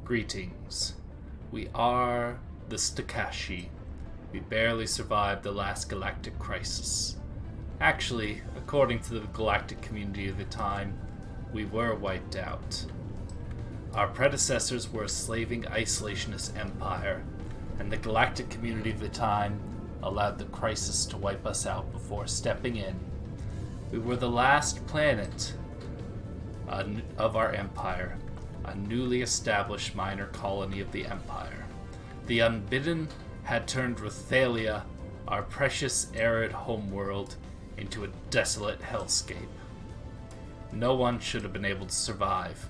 Greetings. We are the Steccashian. We barely survived the last galactic crisis. Actually, according to the galactic community of the time, we were wiped out. Our predecessors were a slaving isolationist empire, and the galactic community of the time allowed the crisis to wipe us out before stepping in. We were the last planet of our empire, a newly established minor colony of the empire. The Unbidden had turned Rothelia, our precious arid homeworld, into a desolate hellscape. No one should have been able to survive.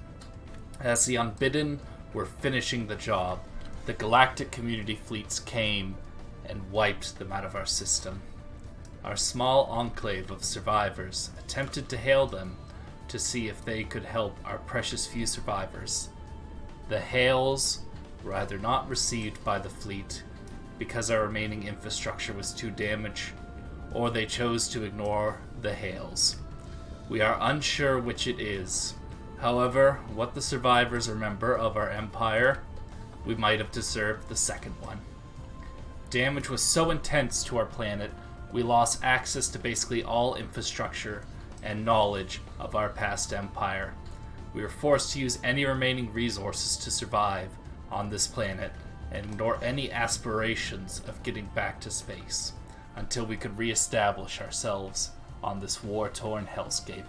As the Unbidden were finishing the job, the galactic community fleets came and wiped them out of our system. Our small enclave of survivors attempted to hail them to see if they could help our precious few survivors. The hails were either not received by the fleet because our remaining infrastructure was too damaged, or they chose to ignore the hails. We are unsure which it is. However, what the survivors remember of our empire, we might have deserved the second one. Damage was so intense to our planet, we lost access to basically all infrastructure and knowledge of our past empire. We were forced to use any remaining resources to survive on this planet and ignore any aspirations of getting back to space until we could re-establish ourselves on this war-torn hellscape.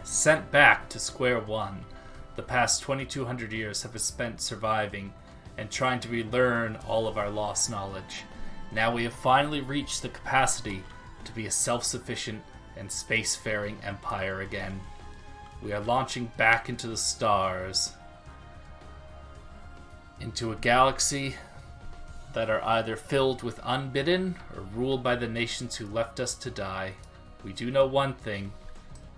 Sent back to square one, the past 2200 years have been spent surviving and trying to relearn all of our lost knowledge. Now we have finally reached the capacity to be a self-sufficient and spacefaring empire again. We are launching back into the stars, into a galaxy that are either filled with Unbidden or ruled by the nations who left us to die. We do know one thing.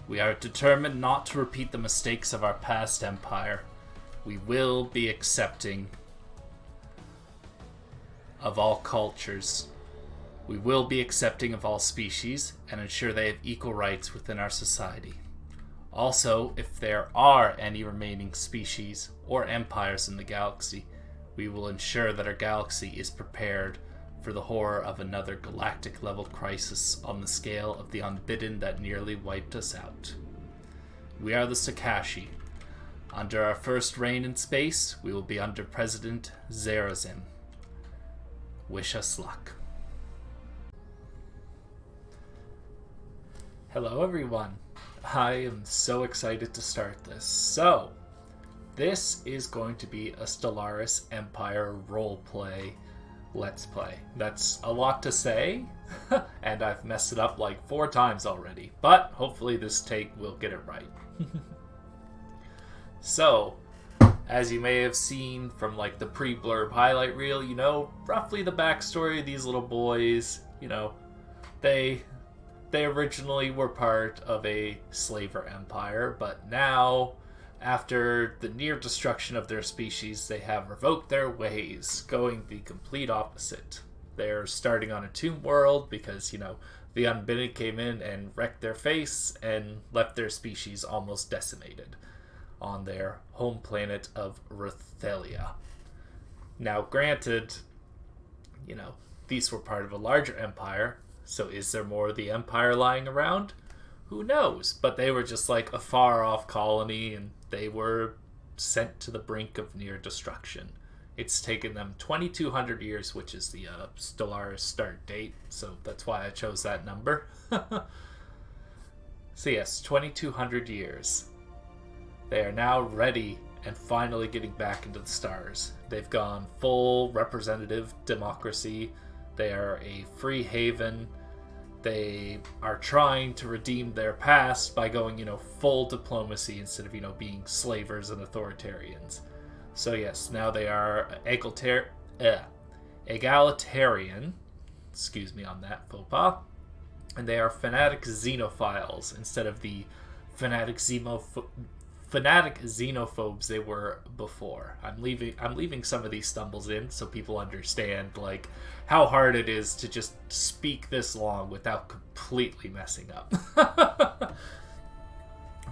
We are determined not to repeat the mistakes of our past empire. We will be accepting of all cultures. We will be accepting of all species and ensure they have equal rights within our society. Also, if there are any remaining species or empires in the galaxy, we will ensure that our galaxy is prepared for the horror of another galactic-level crisis on the scale of the Unbidden that nearly wiped us out. We are the Steccashian. Under our first reign in space, we will be under President Zerazim. Wish us luck. Hello everyone. I am so excited to start this. So, this is going to be a Stellaris Empire roleplay Let's Play. That's a lot to say, and I've messed it up like 4 times already, but hopefully this take will get it right. So, as you may have seen from like the pre-blurb highlight reel, you know, roughly the backstory of these little boys, you know, they originally were part of a slaver empire, but now, after the near destruction of their species, they have revoked their ways, going the complete opposite. They're starting on a tomb world because, you know, the Unbidden came in and wrecked their face and left their species almost decimated on their home planet of Rothelia. Now, granted, you know, these were part of a larger empire, so is there more of the empire lying around? Who knows? But they were just like a far-off colony, and they were sent to the brink of near destruction. It's taken them 2200 years, which is the Stellaris start date, so that's why I chose that number. So yes, 2200 years. They are now ready and finally getting back into the stars. They've gone full representative democracy. They are a free haven. They are trying to redeem their past by going, you know, full diplomacy instead of, you know, being slavers and authoritarians. So yes, now they are egalitarian, excuse me on that faux pas, and they are fanatic xenophiles instead of the fanatic xenophobes they were before. I'm leaving some of these stumbles in so people understand like how hard it is to just speak this long without completely messing up.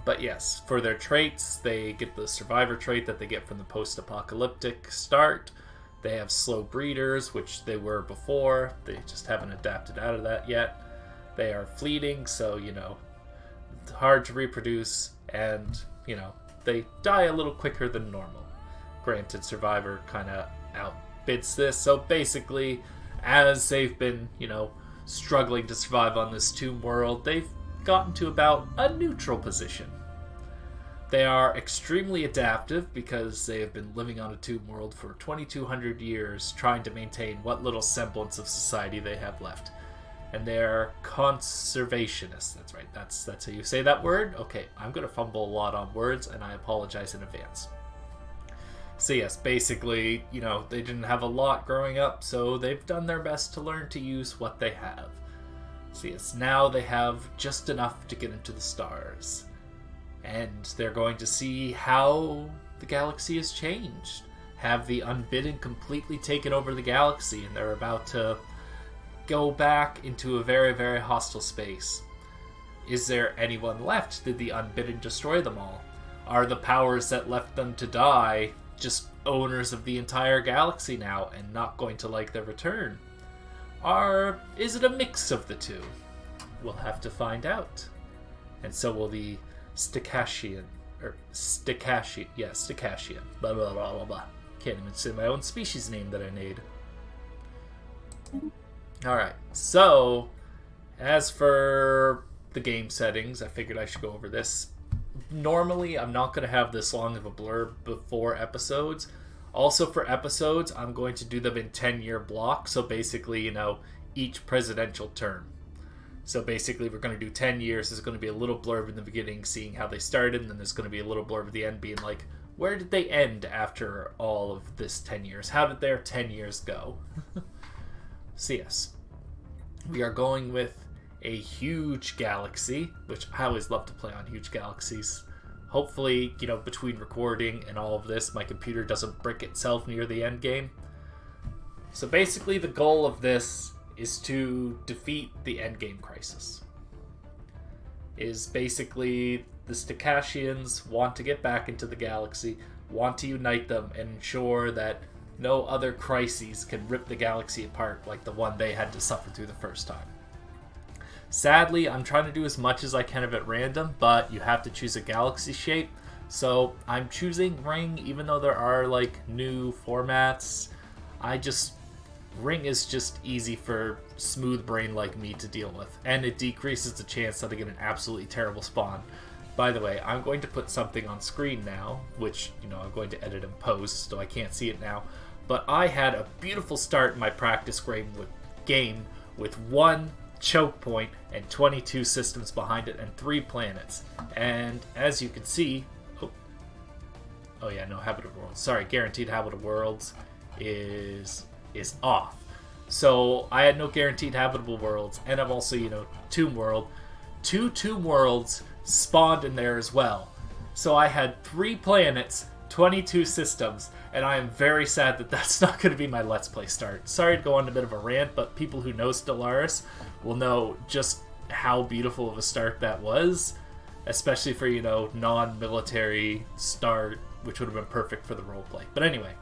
But yes, for their traits, they get the survivor trait that they get from the post-apocalyptic start. They have slow breeders, which they were before. They just haven't adapted out of that yet. They are fleeting, so, hard to reproduce, and, they die a little quicker than normal. Granted, survivor kind of outbids this, so basically, as they've been, struggling to survive on this tomb world, they've gotten to about a neutral position. They are extremely adaptive because they have been living on a tomb world for 2,200 years, trying to maintain what little semblance of society they have left. And they're conservationists. That's right. That's how you say that word. Okay, I'm going to fumble a lot on words, and I apologize in advance. So yes, basically, they didn't have a lot growing up, so they've done their best to learn to use what they have. So yes, now they have just enough to get into the stars. And they're going to see how the galaxy has changed. Have the Unbidden completely taken over the galaxy, and they're about to go back into a very, very hostile space. Is there anyone left? Did the Unbidden destroy them all? Are the powers that left them to die just owners of the entire galaxy now and not going to like their return? Or is it a mix of the two? We'll have to find out. And so will the Steccashian. Blah, blah, blah, blah, blah. Can't even say my own species name that I made. Alright, so, as for the game settings, I figured I should go over this. Normally, I'm not going to have this long of a blurb before episodes. Also, for episodes, I'm going to do them in 10-year blocks, so basically, each presidential term. So basically, we're going to do 10 years. There's going to be a little blurb in the beginning, seeing how they started, and then there's going to be a little blurb at the end, being like, where did they end after all of this 10 years? How did their 10 years go? So yes, we are going with a huge galaxy, which I always love to play on huge galaxies. Hopefully, between recording and all of this, my computer doesn't brick itself near the end game. So basically, the goal of this is to defeat the endgame crisis. Is basically the Steccashians want to get back into the galaxy, want to unite them, and ensure that no other crises can rip the galaxy apart like the one they had to suffer through the first time. Sadly, I'm trying to do as much as I can of it random, but you have to choose a galaxy shape. So I'm choosing ring, even though there are new formats. Ring is just easy for smooth brain like me to deal with, and it decreases the chance that I get an absolutely terrible spawn. By the way, I'm going to put something on screen now, which, I'm going to edit and post, so I can't see it now. But I had a beautiful start in my practice game with 1 choke point and 22 systems behind it and 3 planets. And as you can see... Oh yeah, no, Habitable Worlds. Sorry, Guaranteed Habitable Worlds is off. So I had no Guaranteed Habitable Worlds, and I'm also, Tomb World. 2 Tomb Worlds spawned in there as well. So I had 3 planets, 22 systems, and I am very sad that that's not going to be my Let's Play start. Sorry to go on a bit of a rant, but people who know Stellaris will know just how beautiful of a start that was, especially for, non-military start, which would have been perfect for the roleplay. But anyway,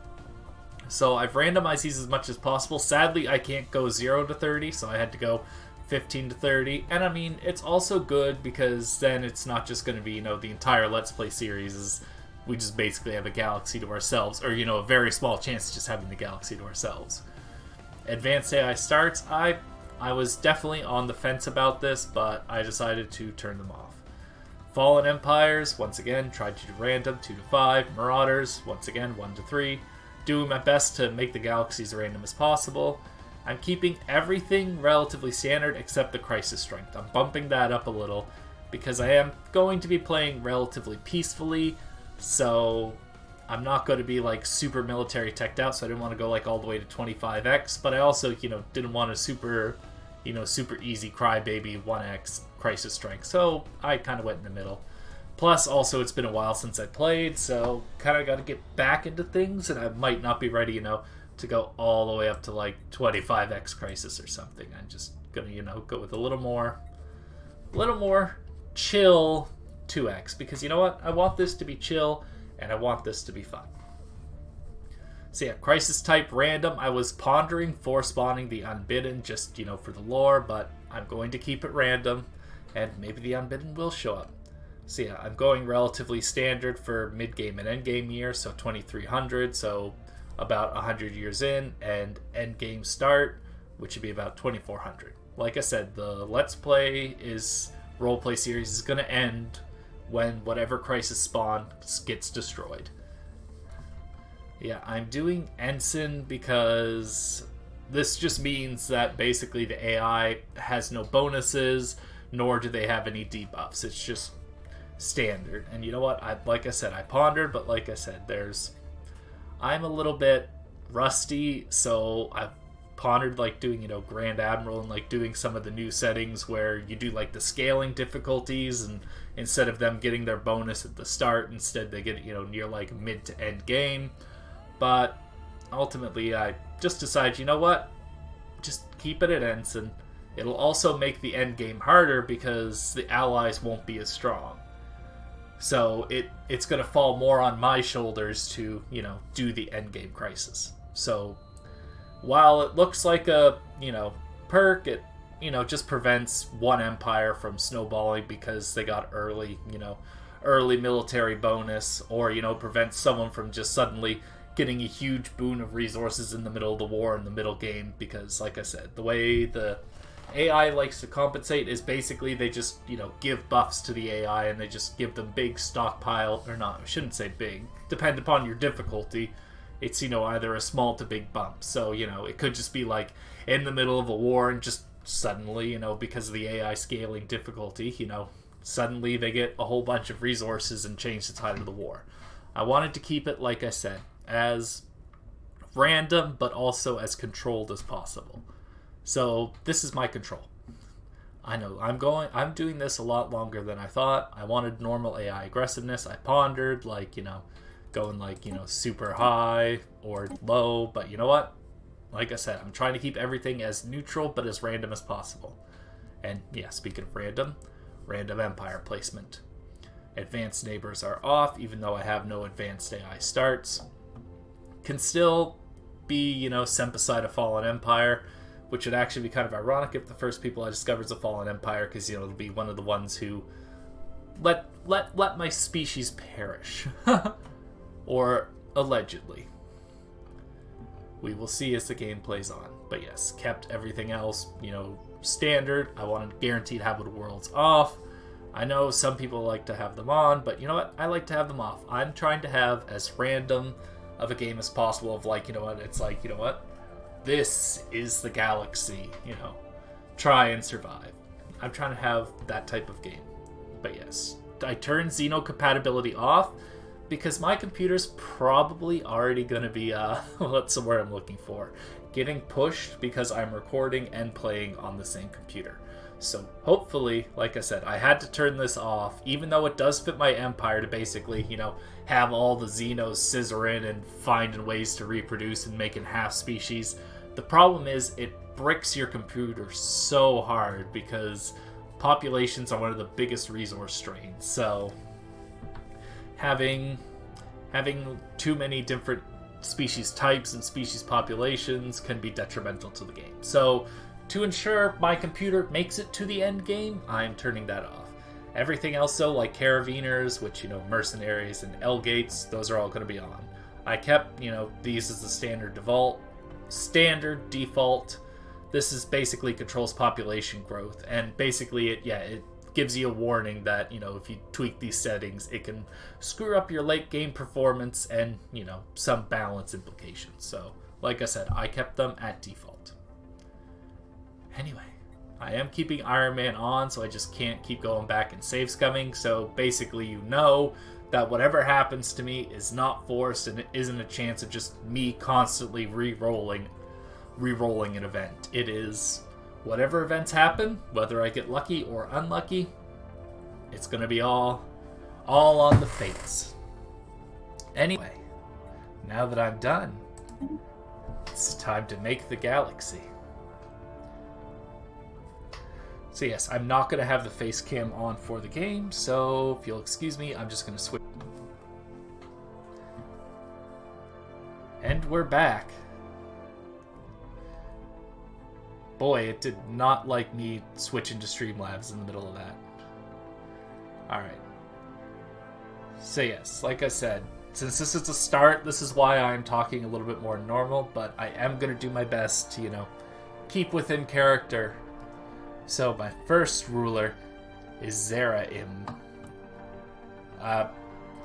so I've randomized these as much as possible. Sadly, I can't go 0 to 30, so I had to go 15 to 30. And I mean, it's also good because then it's not just going to be, the entire Let's Play series is we just basically have a galaxy to ourselves, or, a very small chance of just having the galaxy to ourselves. Advanced AI starts. I was definitely on the fence about this, but I decided to turn them off. Fallen Empires, once again, tried to do random, 2 to 5. Marauders, once again, 1 to 3. Doing my best to make the galaxies random as possible. I'm keeping everything relatively standard except the Crisis Strength. I'm bumping that up a little because I am going to be playing relatively peacefully, so I'm not going to be super military teched out, so I didn't want to go all the way to 25x, but I also, didn't want a super easy crybaby 1x Crisis Strength, so I kind of went in the middle. Plus, also, it's been a while since I played, so kind of got to get back into things, and I might not be ready, to go all the way up to 25x Crisis or something. I'm just gonna, go with a little more chill 2x, because you know what? I want this to be chill, and I want this to be fun. So yeah, crisis type random. I was pondering for spawning the Unbidden just, for the lore, but I'm going to keep it random, and maybe the Unbidden will show up. So yeah, I'm going relatively standard for mid-game and end-game year, so 2300, so about 100 years in, and end-game start, which would be about 2400. Like I said, the Let's Play roleplay series is going to end when whatever crisis spawn gets destroyed. Yeah, I'm doing Ensign because this just means that basically the AI has no bonuses, nor do they have any debuffs. It's just standard. And you know what? Like I said, I pondered, but like I said, I'm a little bit rusty, so I've pondered like doing, Grand Admiral and like doing some of the new settings where you do like the scaling difficulties, and instead of them getting their bonus at the start, instead they get it, near like mid to end game. But ultimately I just decided, you know what? Just keep it at Ensign. It'll also make the end game harder because the allies won't be as strong. So it's going to fall more on my shoulders to, do the end game crisis. So while it looks like a, perk, it, just prevents one empire from snowballing because they got early military bonus, or, prevents someone from just suddenly getting a huge boon of resources in the middle of the war in the middle game, because, like I said, the way the AI likes to compensate is basically they just, give buffs to the AI and they just give them big stockpile, or not, I shouldn't say big, depend upon your difficulty. It's, either a small to big bump. So, it could just be like in the middle of a war and just suddenly, because of the AI scaling difficulty, suddenly they get a whole bunch of resources and change the tide of the war. I wanted to keep it, like I said, as random but also as controlled as possible. So this is my control. I know I'm doing this a lot longer than I thought. I wanted normal AI aggressiveness. I pondered going super high or low, but you know what? Like I said, I'm trying to keep everything as neutral but as random as possible. And yeah, speaking of random empire placement. Advanced neighbors are off, even though I have no advanced AI starts. Can still be, sent beside a fallen empire, which would actually be kind of ironic if the first people I discover is a fallen empire, because, it'll be one of the ones who let my species perish. Or allegedly. We will see as the game plays on. But yes, kept everything else, standard. I wanted guaranteed habitable worlds off. I know some people like to have them on, but you know what? I like to have them off. I'm trying to have as random of a game as possible of it's like, this is the galaxy, try and survive. I'm trying to have that type of game. But yes, I turned Xeno compatibility off because my computer's probably already going to be, what's the word I'm looking for? Getting pushed because I'm recording and playing on the same computer. So hopefully, like I said, I had to turn this off, even though it does fit my empire to basically, have all the Xenos scissor in and finding ways to reproduce and making half species. The problem is it bricks your computer so hard because populations are one of the biggest resource strains. So having too many different species types and species populations can be detrimental to the game. So to ensure my computer makes it to the end game, I'm turning that off. Everything else though, like Carabiners, which, mercenaries and L-gates, those are all going to be on. I kept, these as the standard default. This is basically controls population growth, and basically it gives you a warning that, if you tweak these settings, it can screw up your late game performance and, some balance implications. So, like I said, I kept them at default. Anyway, I am keeping Iron Man on, so I just can't keep going back and save scumming. So basically, that whatever happens to me is not forced, and it isn't a chance of just me constantly re-rolling an event. It is whatever events happen, whether I get lucky or unlucky, it's going to be all on the fates. Anyway, now that I'm done, it's time to make the galaxy. So yes, I'm not going to have the face cam on for the game, so if you'll excuse me, I'm just going to switch. And we're back. Boy, it did not like me switching to Streamlabs in the middle of that. Alright. So yes, like I said, since this is a start, this is why I'm talking a little bit more normal, but I am going to do my best to, keep within character. So my first ruler is Zeraim.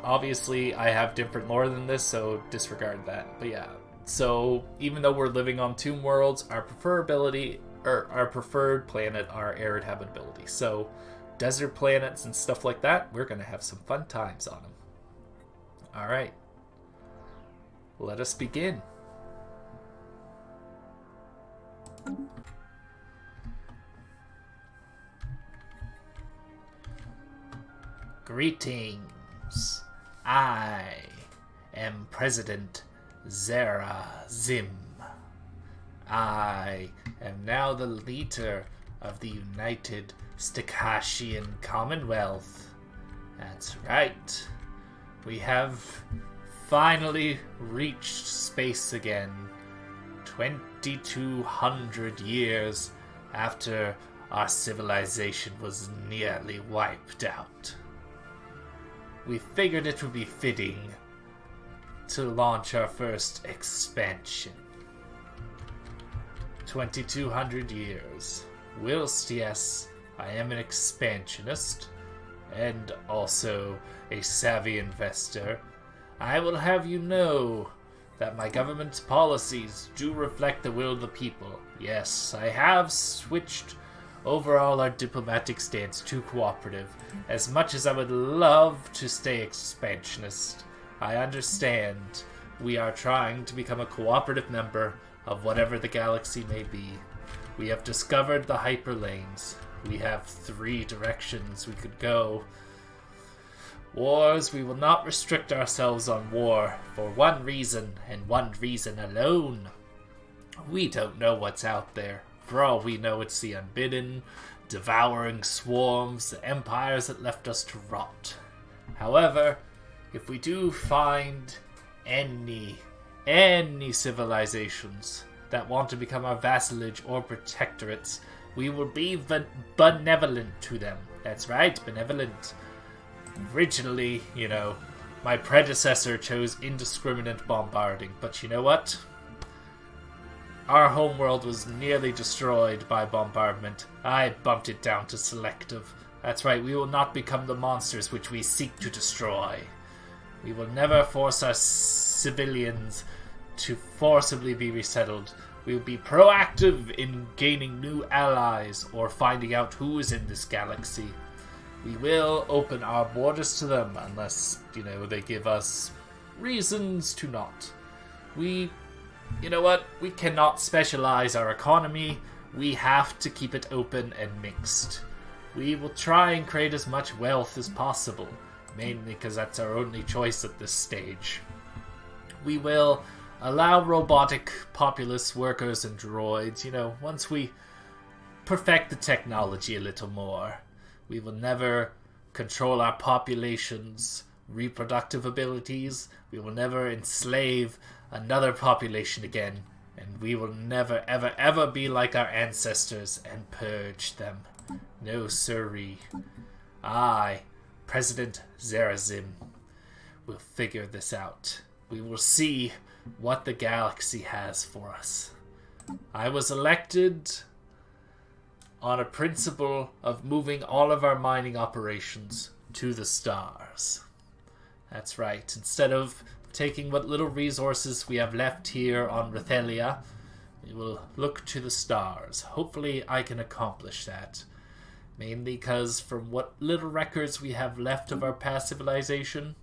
Obviously, I have different lore than this, so disregard that. But yeah, so even though we're living on Tomb Worlds, our preferred planet are arid habitability. So desert planets and stuff like that, we're going to have some fun times on them. Alright. Let us begin. Greetings. I am President Zim. I am now the leader of the United Steccashian Commonwealth. That's right. We have finally reached space again, 2,200 years after our civilization was nearly wiped out. We figured it would be fitting to launch our first expansion. 2,200 years. Whilst, yes, I am an expansionist, and also a savvy investor, I will have you know that my government's policies do reflect the will of the people. Yes, I have switched overall our diplomatic stance to cooperative. As much as I would love to stay expansionist, I understand we are trying to become a cooperative member of whatever the galaxy may be. We have discovered the hyperlanes. We have 3 directions we could go. Wars, we will not restrict ourselves on war for one reason, and one reason alone. We don't know what's out there. For all we know, it's the unbidden, devouring swarms, the empires that left us to rot. However, if we do find any civilizations that want to become our vassalage or protectorates, we will be benevolent to them. That's right, benevolent. Originally, my predecessor chose indiscriminate bombarding, but you know what? Our homeworld was nearly destroyed by bombardment. I bumped it down to selective. That's right, we will not become the monsters which we seek to destroy. We will never force our civilians to forcibly be resettled. We will be proactive in gaining new allies or finding out who is in this galaxy. We will open our borders to them unless, they give us reasons to not. You know what? We cannot specialize our economy. We have to keep it open and mixed. We will try and create as much wealth as possible, mainly because that's our only choice at this stage. We will allow robotic populace workers and droids, once we perfect the technology a little more. We will never control our population's reproductive abilities. We will never enslave another population again. And we will never, ever, ever be like our ancestors and purge them. No siree. I, President Zim, will figure this out. We will see what the galaxy has for us. I was elected on a principle of moving all of our mining operations to the stars. That's right. Instead of taking what little resources we have left here on Rethelia, we will look to the stars. Hopefully I can accomplish that. Mainly because from what little records we have left of our past civilization,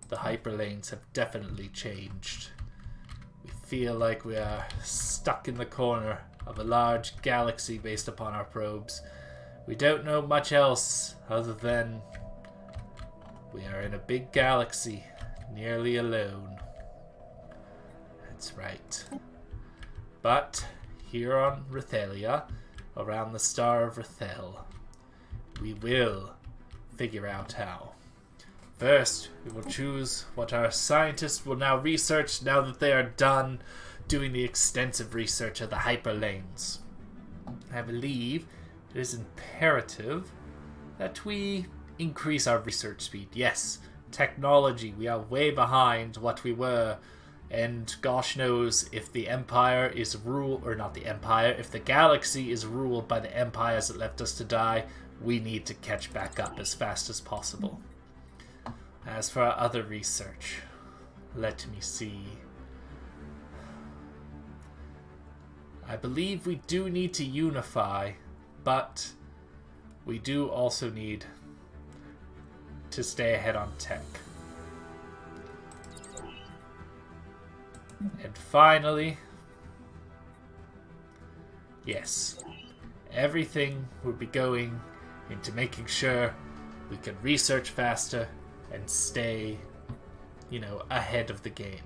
the hyperlanes have definitely changed. We feel like we are stuck in the corner of a large galaxy based upon our probes. We don't know much else other than we are in a big galaxy, nearly alone. That's right. But here on Rethelia, around the star of Rethel, we will figure out how. First, we will choose what our scientists will now research now that they are done doing the extensive research of the hyperlanes. I believe it is imperative that we increase our research speed. Yes, technology, we are way behind what we were, and gosh knows if the Empire is if the galaxy is ruled by the empires that left us to die, we need to catch back up as fast as possible. As for our other research, let me see. I believe we do need to unify, but we do also need to stay ahead on tech. And finally, yes, everything will be going into making sure we can research faster and stay, ahead of the game.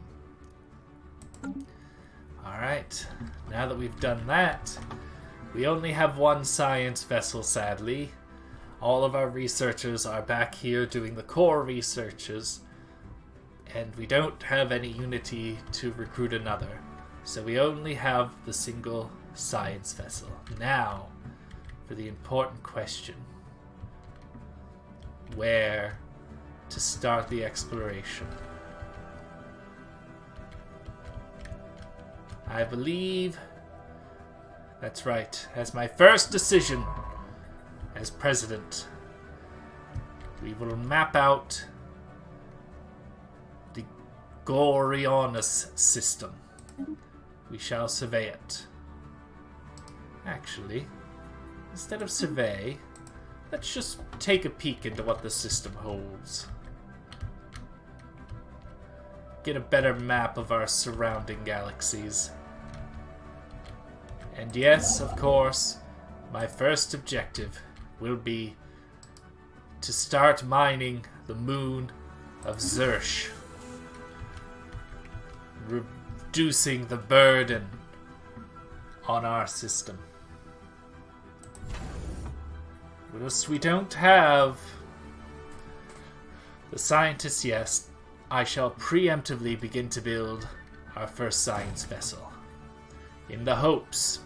Alright, now that we've done that, we only have one science vessel, sadly. All of our researchers are back here doing the core researches, and we don't have any unity to recruit another. So we only have the single science vessel. Now, for the important question. Where to start the exploration? I believe that's right. As my first decision as president, we will map out the Gorionus system. We shall survey it. Actually, instead of survey, let's just take a peek into what the system holds. Get a better map of our surrounding galaxies. And yes, of course, my first objective will be to start mining the moon of Zersh, reducing the burden on our system. Whilst we don't have the scientists yet, I shall preemptively begin to build our first science vessel. In the hopes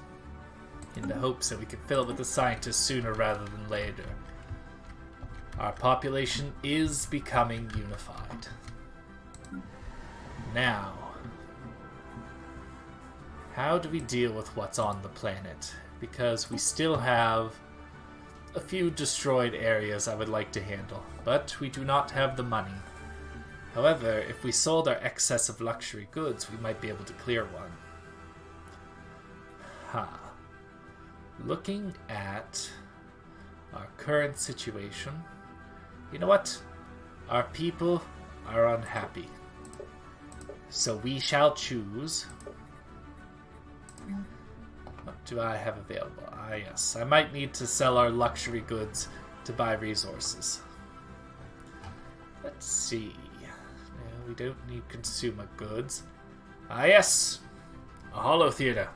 that we can fill it with the scientists sooner rather than later. Our population is becoming unified. Now, how do we deal with what's on the planet? Because we still have a few destroyed areas I would like to handle, but we do not have the money. However, if we sold our excess of luxury goods, we might be able to clear one. Looking at our current situation, you know what? Our people are unhappy. So we shall choose. What do I have available? Yes. I might need to sell our luxury goods to buy resources. Let's see. No, we don't need consumer goods. Yes. A hollow theater.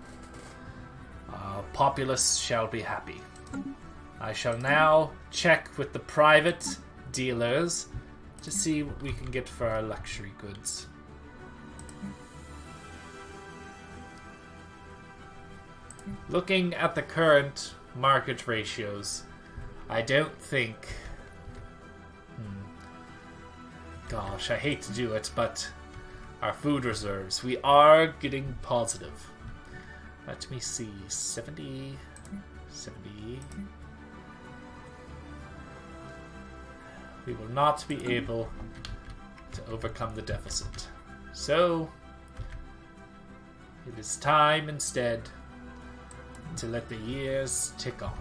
Populace shall be happy. I shall now check with the private dealers to see what we can get for our luxury goods. Looking at the current market ratios, I don't think... Gosh, I hate to do it, but our food reserves, we are getting positive. Let me see, 70... We will not be able to overcome the deficit. So, it is time instead to let the years tick on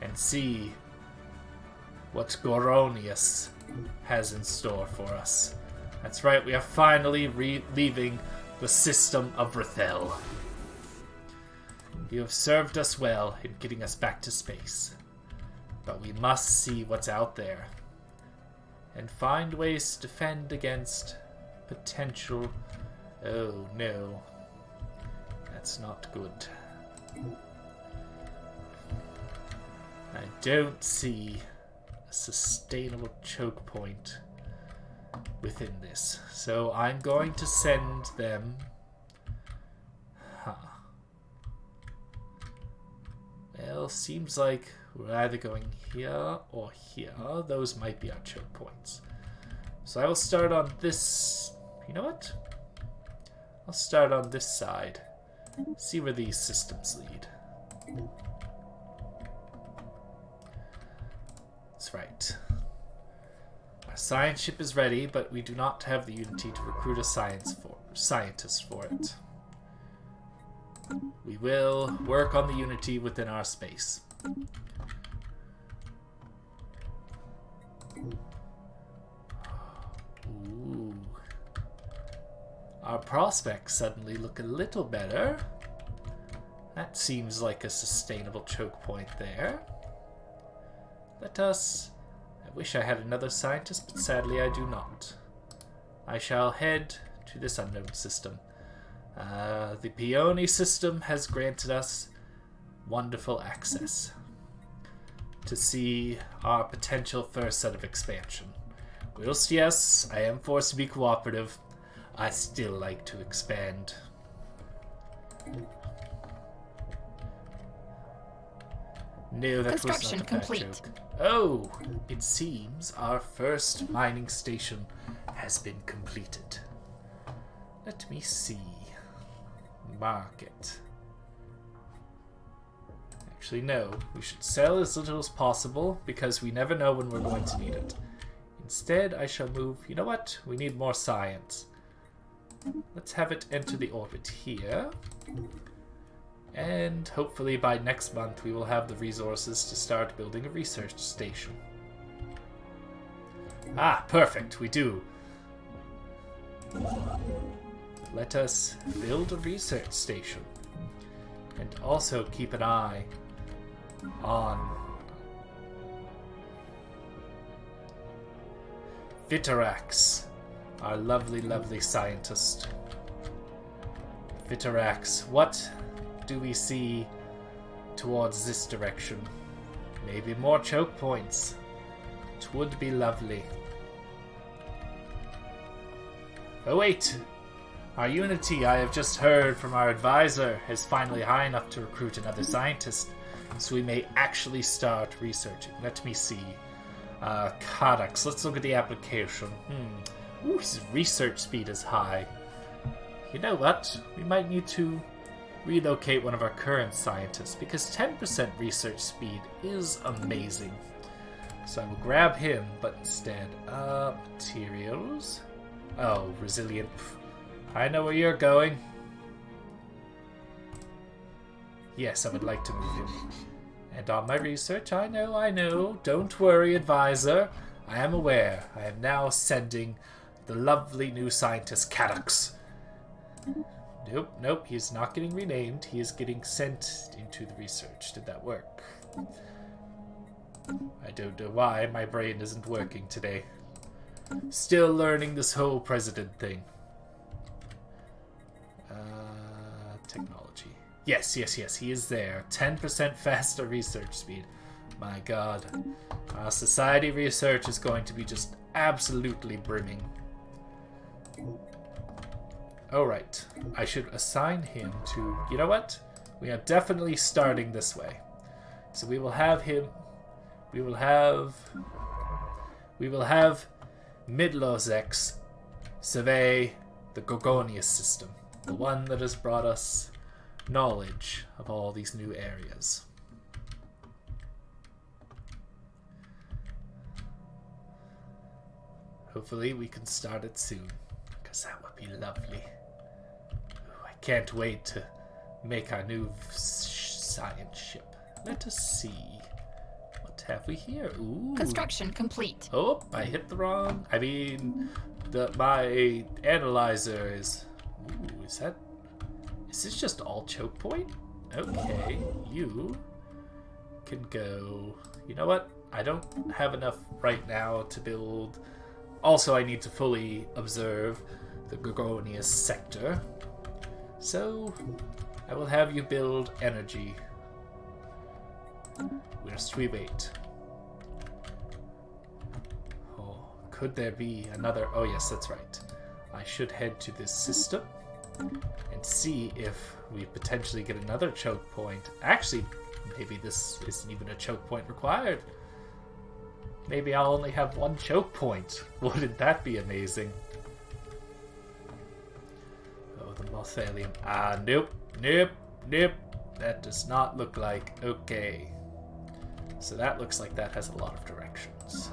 and see what Goronius has in store for us. That's right, we are finally leaving the system of Rethel. You have served us well in getting us back to space, but we must see what's out there and find ways to defend against potential... Oh no, that's not good. I don't see a sustainable choke point within this. So I'm going to send them... Well, seems like we're either going here or here. Those might be our choke points. So I will start on this... You know what? I'll start on this side. See where these systems lead. That's right. Our science ship is ready, but we do not have the Unity to recruit a scientist for it. We will work on the Unity within our space. Ooh. Our prospects suddenly look a little better. That seems like a sustainable choke point there. Let us... I wish I had another scientist, but sadly I do not. I shall head to this unknown system. The Peony system has granted us wonderful access to see our potential first set of expansion. Whilst yes, I am forced to be cooperative, I still like to expand. No, that was not a bad joke. Oh, it seems our first mining station has been completed. Let me see. Market. Actually, no. We should sell as little as possible because we never know when we're going to need it. Instead, I shall move... You know what? We need more science. Let's have it enter the orbit here. And hopefully by next month we will have the resources to start building a research station. Ah, perfect, we do. Let us build a research station. And also keep an eye on Vitarax, our lovely, lovely scientist. Vitarax, what do we see towards this direction? Maybe more choke points. It would be lovely. Oh wait! Our Unity, I have just heard from our advisor, is finally high enough to recruit another scientist, so we may actually start researching. Let me see. Codex, let's look at the application. Ooh, his research speed is high. You know what? We might need to relocate one of our current scientists, because 10% research speed is amazing. So I will grab him, but instead, materials. Oh, resilient. I know where you're going. Yes, I would like to move him. And on my research, I know. Don't worry, advisor. I am aware. I am now sending the lovely new scientist, Cadux. Nope, he's not getting renamed. He is getting sent into the research. Did that work? I don't know why my brain isn't working today. Still learning this whole president thing. Technology. Yes, he is there. 10% faster research speed. My god. Our society research is going to be just absolutely brimming. Alright. I should assign him to... You know what? We are definitely starting this way. So we will have him... We will have Midlozex survey the Gorgonius system. The one that has brought us knowledge of all these new areas. Hopefully we can start it soon, because that would be lovely. Ooh, I can't wait to make our new science ship. Let us see. What have we here? Ooh. Construction complete. Oh, I hit the wrong... my analyzer is... Ooh, is this just all choke point? Okay, you can go... You know what? I don't have enough right now to build... Also, I need to fully observe the Gorgonius sector. So, I will have you build energy. Whilst we wait. Oh, could there be another... Oh yes, that's right. I should head to this system and see if we potentially get another choke point. Actually, maybe this isn't even a choke point required. Maybe I'll only have one choke point. Wouldn't that be amazing? Oh, the Mothalium. Ah, nope, nope, nope. That does not look like... Okay. So that looks like that has a lot of directions.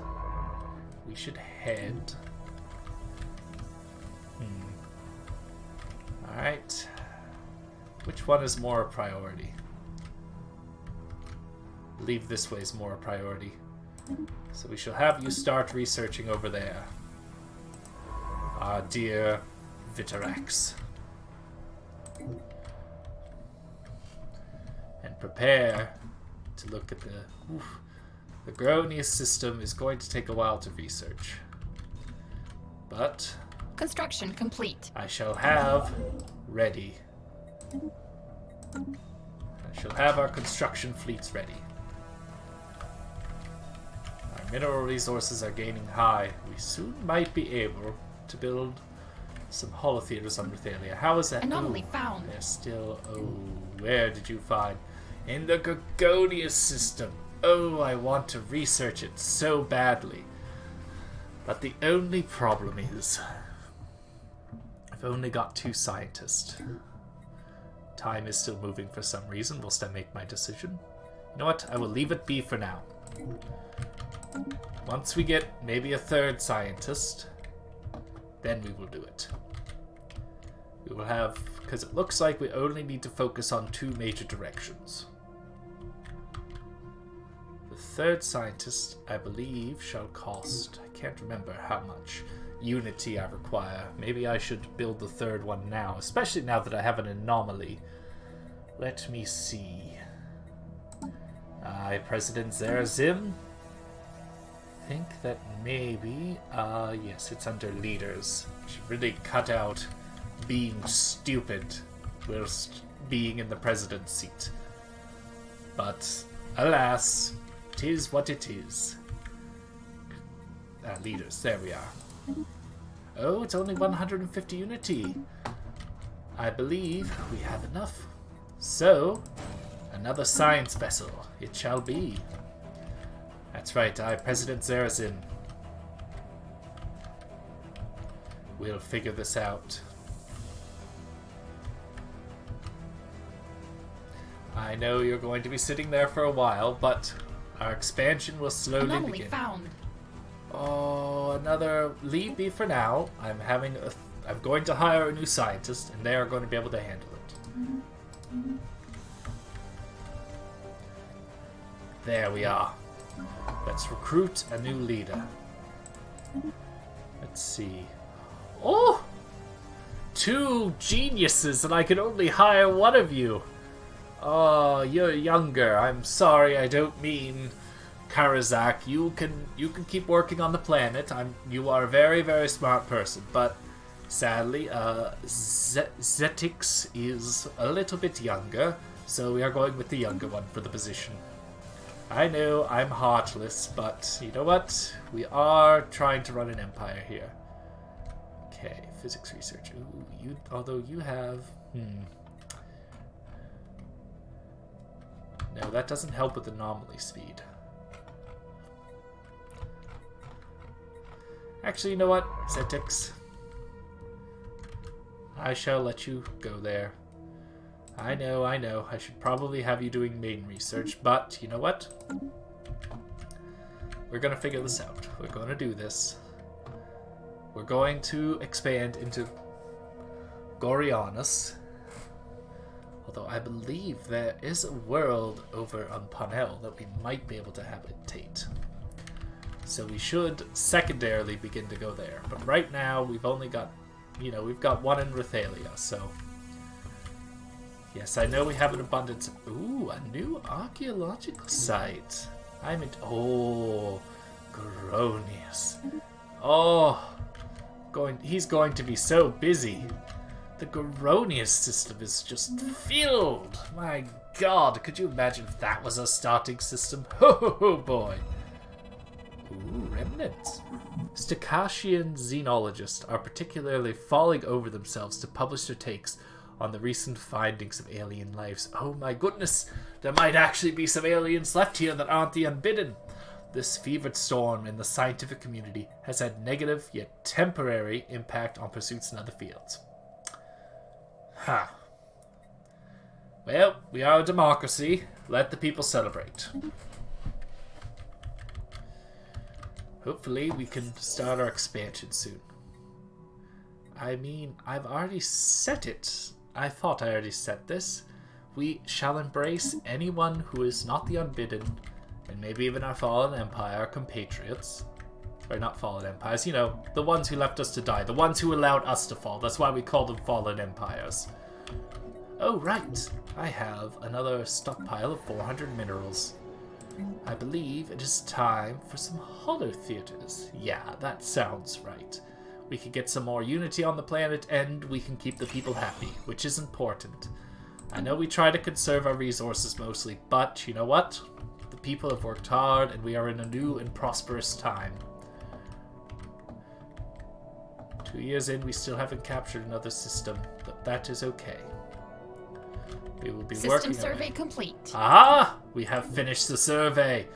We should head... Alright. Which one is more a priority? I believe this way is more a priority. So we shall have you start researching over there. Our dear Vitarax. And prepare to look at the... Oof, the Gronius system is going to take a while to research. But... Construction complete. I shall have ready. I shall have our construction fleets ready. Our mineral resources are gaining high. We soon might be able to build some holotheaters on Rathalia. How is that? Anomaly found. They're still... Oh, where did you find? In the Gorgonius system. Oh, I want to research it so badly. But the only problem is... I've only got 2 scientists. Time is still moving for some reason. Whilst I make my decision. You know what? I will leave it be for now. Once we get maybe a 3rd scientist, then we will do it. We will have... Because it looks like we only need to focus on 2 major directions. The 3rd scientist, I believe, shall cost... I can't remember how much unity I require. Maybe I should build the 3rd one now, especially now that I have an anomaly. Let me see. President Zerazim. I think that maybe... yes, it's under leaders. Should really cut out being stupid whilst being in the president's seat. But, alas, 'tis what it is. Leaders, there we are. Oh, it's only 150 unity. I believe we have enough. So, another science vessel it shall be. That's right, President Zerazin. We'll figure this out. I know you're going to be sitting there for a while, but our expansion will slowly begin. Found. Oh, another leave me for now. I'm going to hire a new scientist, and they are going to be able to handle it. There we are. Let's recruit a new leader. Let's see. Oh! 2 geniuses, and I can only hire one of you. Oh, you're younger. I'm sorry, I don't mean... Karazak, you can keep working on the planet. You are a very, very smart person, but sadly, Zetix is a little bit younger, so we are going with the younger one for the position. I know I'm heartless, but you know what? We are trying to run an empire here. Okay, physics research. Ooh, although you have... No, that doesn't help with anomaly speed. Actually, you know what, Zetix? I shall let you go there. I know. I should probably have you doing main research, but you know what? We're gonna figure this out. We're gonna do this. We're going to expand into Gorianus. Although I believe there is a world over on Panel that we might be able to habitate. So we should secondarily begin to go there. But right now, we've only got, we've got one in Rathalia, so... Yes, I know we have an abundance... Ooh, a new archaeological site. Oh, Gronius. Oh, he's going to be so busy. The Garonius system is just filled. My god, could you imagine if that was a starting system? Ho boy. Ooh, remnants. Steccashian xenologists are particularly falling over themselves to publish their takes on the recent findings of alien lives. Oh my goodness, there might actually be some aliens left here that aren't the unbidden. This fevered storm in the scientific community has had negative yet temporary impact on pursuits in other fields. Ha. Well, we are a democracy. Let the people celebrate. Hopefully we can start our expansion soon. I mean, I've already set it. I thought I already set this. We shall embrace anyone who is not the unbidden, and maybe even our fallen empire, our compatriots. Or not fallen empires, you know, the ones who left us to die, the ones who allowed us to fall. That's why we call them fallen empires. Oh, right. I have another stockpile of 400 minerals. I believe it is time for some holo theaters. Yeah, that sounds right. We can get some more unity on the planet, and we can keep the people happy, which is important. I know we try to conserve our resources mostly, but you know what? The people have worked hard, and we are in a new and prosperous time. 2 years in, we still haven't captured another system, but that is okay. We will be working on it. System survey complete. Aha! We have finished the survey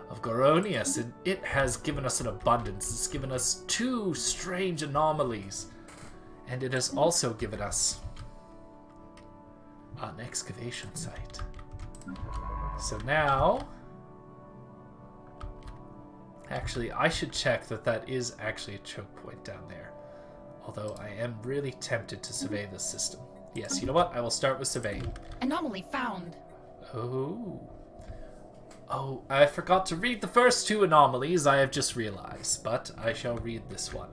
of Garonius, and it has given us an abundance. It's given us 2 strange anomalies, and it has also given us an excavation site. So now, actually, I should check that that is actually a choke point down there. Although I am really tempted to survey this system. Yes, you know what? I will start with surveying. Anomaly found. Oh. Oh, I forgot to read the first 2 anomalies, I have just realized, but I shall read this one.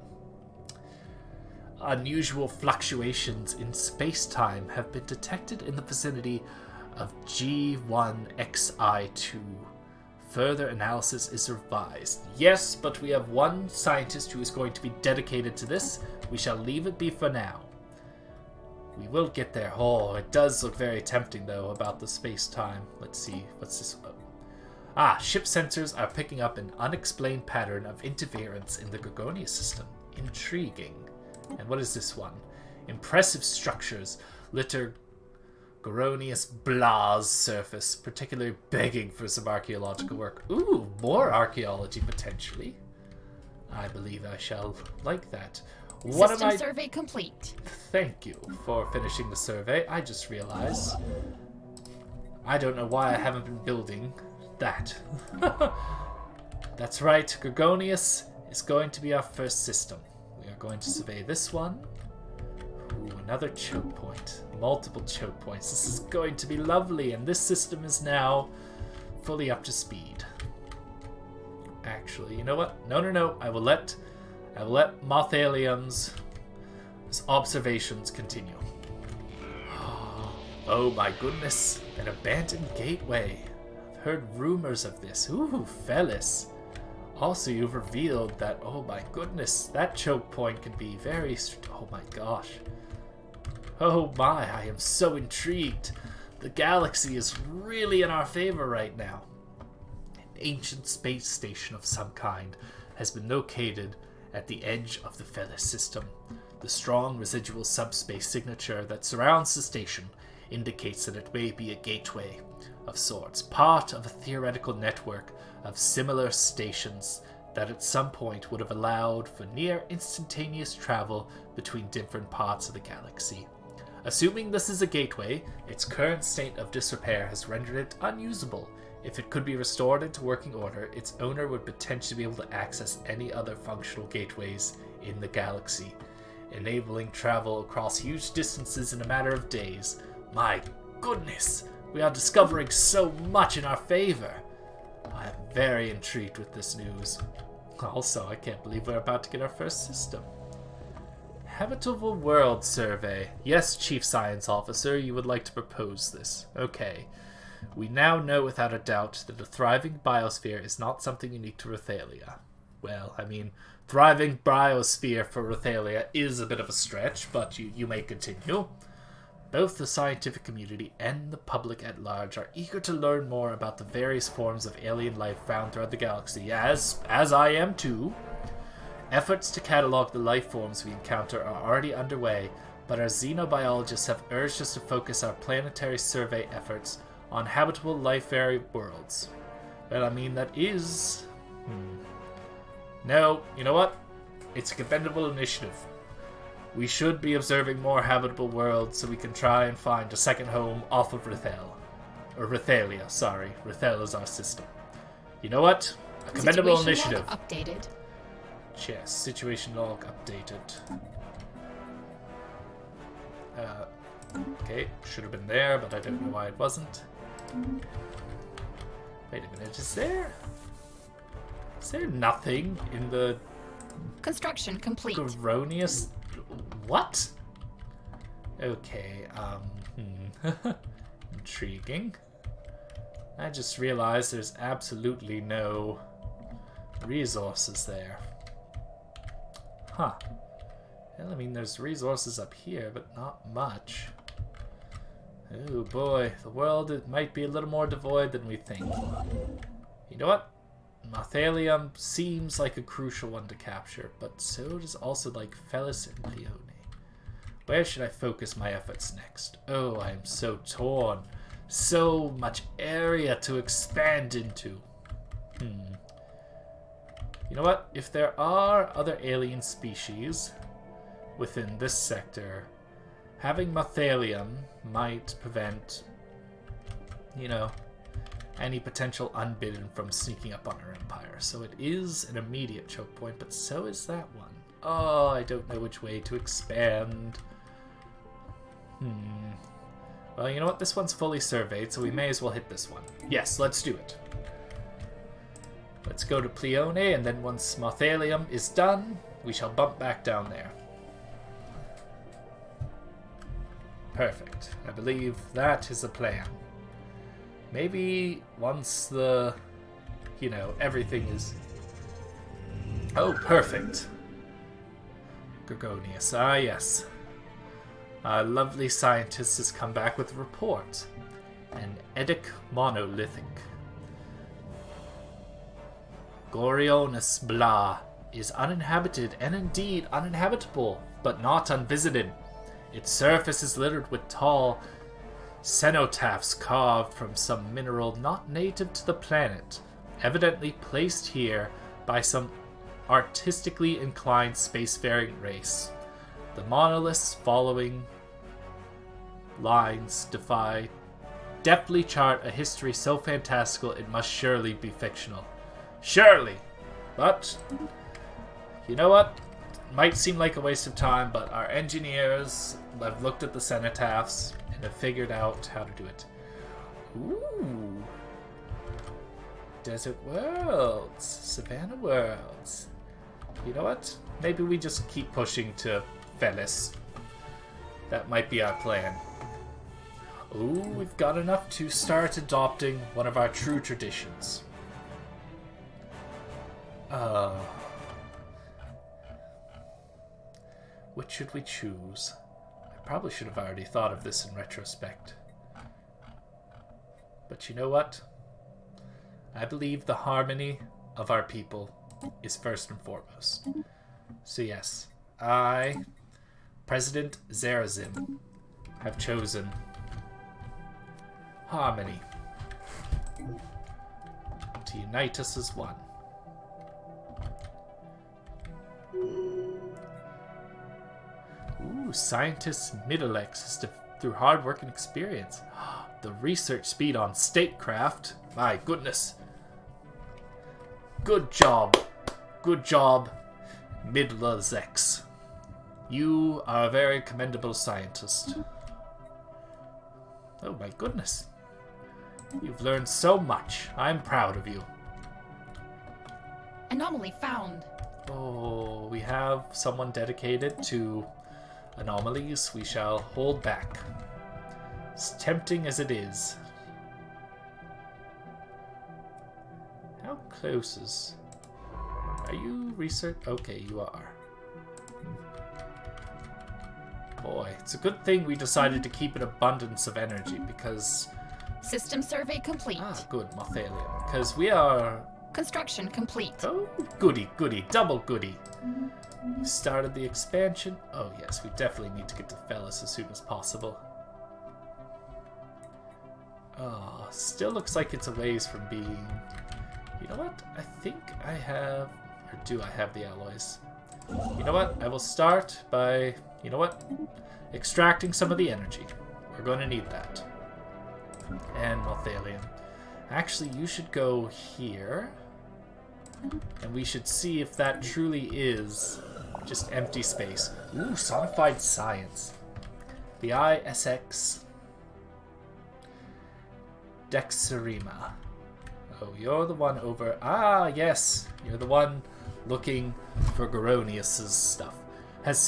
Unusual fluctuations in space-time have been detected in the vicinity of G1XI2. Further analysis is revised. Yes, but we have one scientist who is going to be dedicated to this. We shall leave it be for now. We will get there. Oh, it does look very tempting, though, about the space-time. Let's see. What's this? Ah, ship sensors are picking up an unexplained pattern of interference in the Gorgonia system. Intriguing. And what is this one? Impressive structures litter Goronius Blah's surface, particularly begging for some archaeological work. Ooh, more archaeology, potentially. I believe I shall like that. What System survey complete. Thank you for finishing the survey. I just realized I don't know why I haven't been building that. That's right, Gorgonius is going to be our first system. We are going to survey this one. Ooh, another choke point. Multiple choke points. This is going to be lovely, and this system is now fully up to speed. Actually, you know what? No. I will let Mothalium's observations continue. Oh my goodness, an abandoned gateway. I've heard rumors of this. Ooh, Felis. Also, you've revealed that, oh my goodness, that choke point can be very... Oh my gosh. Oh my, I am so intrigued. The galaxy is really in our favor right now. An ancient space station of some kind has been located at the edge of the Felis system. The strong residual subspace signature that surrounds the station indicates that it may be a gateway of sorts, part of a theoretical network of similar stations that at some point would have allowed for near instantaneous travel between different parts of the galaxy. Assuming this is a gateway, its current state of disrepair has rendered it unusable. If it could be restored into working order, its owner would potentially be able to access any other functional gateways in the galaxy, enabling travel across huge distances in a matter of days. My goodness, we are discovering so much in our favor. I am very intrigued with this news. Also, I can't believe we're about to get our first system. Habitable World Survey. Yes, Chief Science Officer, you would like to propose this. Okay. We now know without a doubt that a thriving biosphere is not something unique to Rathalia. Well, I mean, thriving biosphere for Rathalia is a bit of a stretch, but you may continue. Both the scientific community and the public at large are eager to learn more about the various forms of alien life found throughout the galaxy, as I am too. Efforts to catalog the life forms we encounter are already underway, but our xenobiologists have urged us to focus our planetary survey efforts on habitable life-varied worlds. Well, I mean, that is... No, you know what? It's a commendable initiative. We should be observing more habitable worlds so we can try and find a second home off of Rathel. Or Rathalia, sorry. Rathel is our system. You know what? A commendable Situation initiative. log updated. Yes, situation log updated. Okay, should have been there, but I don't know why it wasn't. Wait a minute, is there nothing in the Construction complete. Erroneous... What? Okay, intriguing. I just realized there's absolutely no resources there. Huh. Well, I mean, there's resources up here, but not much. Oh boy, the world it might be a little more devoid than we think. You know what? Mathalium seems like a crucial one to capture, but so does also like Felis and Cleone. Where should I focus my efforts next? Oh, I am so torn. So much area to expand into. You know what? If there are other alien species within this sector, having Mathalium might prevent, you know, any potential unbidden from sneaking up on our empire. So it is an immediate choke point, but so is that one. Oh, I don't know which way to expand. Well, you know what? This one's fully surveyed, so we may as well hit this one. Yes, let's do it. Let's go to Cleone, and then once Mathalium is done, we shall bump back down there. Perfect. I believe that is the plan. Maybe once the, you know, everything is... Oh, perfect. Gorgonius. Ah, yes. Our lovely scientist has come back with a report. An Edic monolithic. Gorionus Blah is uninhabited and indeed uninhabitable, but not unvisited. Its surface is littered with tall cenotaphs carved from some mineral not native to the planet, evidently placed here by some artistically inclined spacefaring race. The monoliths following lines deftly chart a history so fantastical it must surely be fictional. Surely! But, you know what? It might seem like a waste of time, but our engineers have looked at the cenotaphs and have figured out how to do it. Ooh! Desert worlds. Savannah worlds. You know what? Maybe we just keep pushing to Felis. That might be our plan. Ooh, we've got enough to start adopting one of our true traditions. Which should we choose? I probably should have already thought of this in retrospect. But you know what? I believe the harmony of our people is first and foremost. So yes, I, President Zerazim, have chosen harmony to unite us as one. Ooh, scientist Middlex through hard work and experience. The research speed on statecraft. My goodness. Good job. Good job, Midlazex. You are a very commendable scientist. Oh my goodness. You've learned so much. I'm proud of you. Anomaly found. Oh, we have someone dedicated to anomalies. We shall hold back. As tempting as it is. How close is... Are you research? Okay, you are. Boy, it's a good thing we decided to keep an abundance of energy because... System survey complete. Ah, good, Mothalion. Because we are... Construction complete. Oh, goody, goody, double goody. We started the expansion. Oh yes, we definitely need to get to Fellas as soon as possible. Oh, still looks like it's a ways from being... You know what? I think I have... Or do I have the alloys? You know what? I will start by... You know what? Extracting some of the energy. We're going to need that. And Mothalion. Actually, you should go here. And we should see if that truly is just empty space. Ooh, sonified science. The ISX Dexarima. Oh, you're the one over... Ah, yes. You're the one looking for Garonius's stuff. Has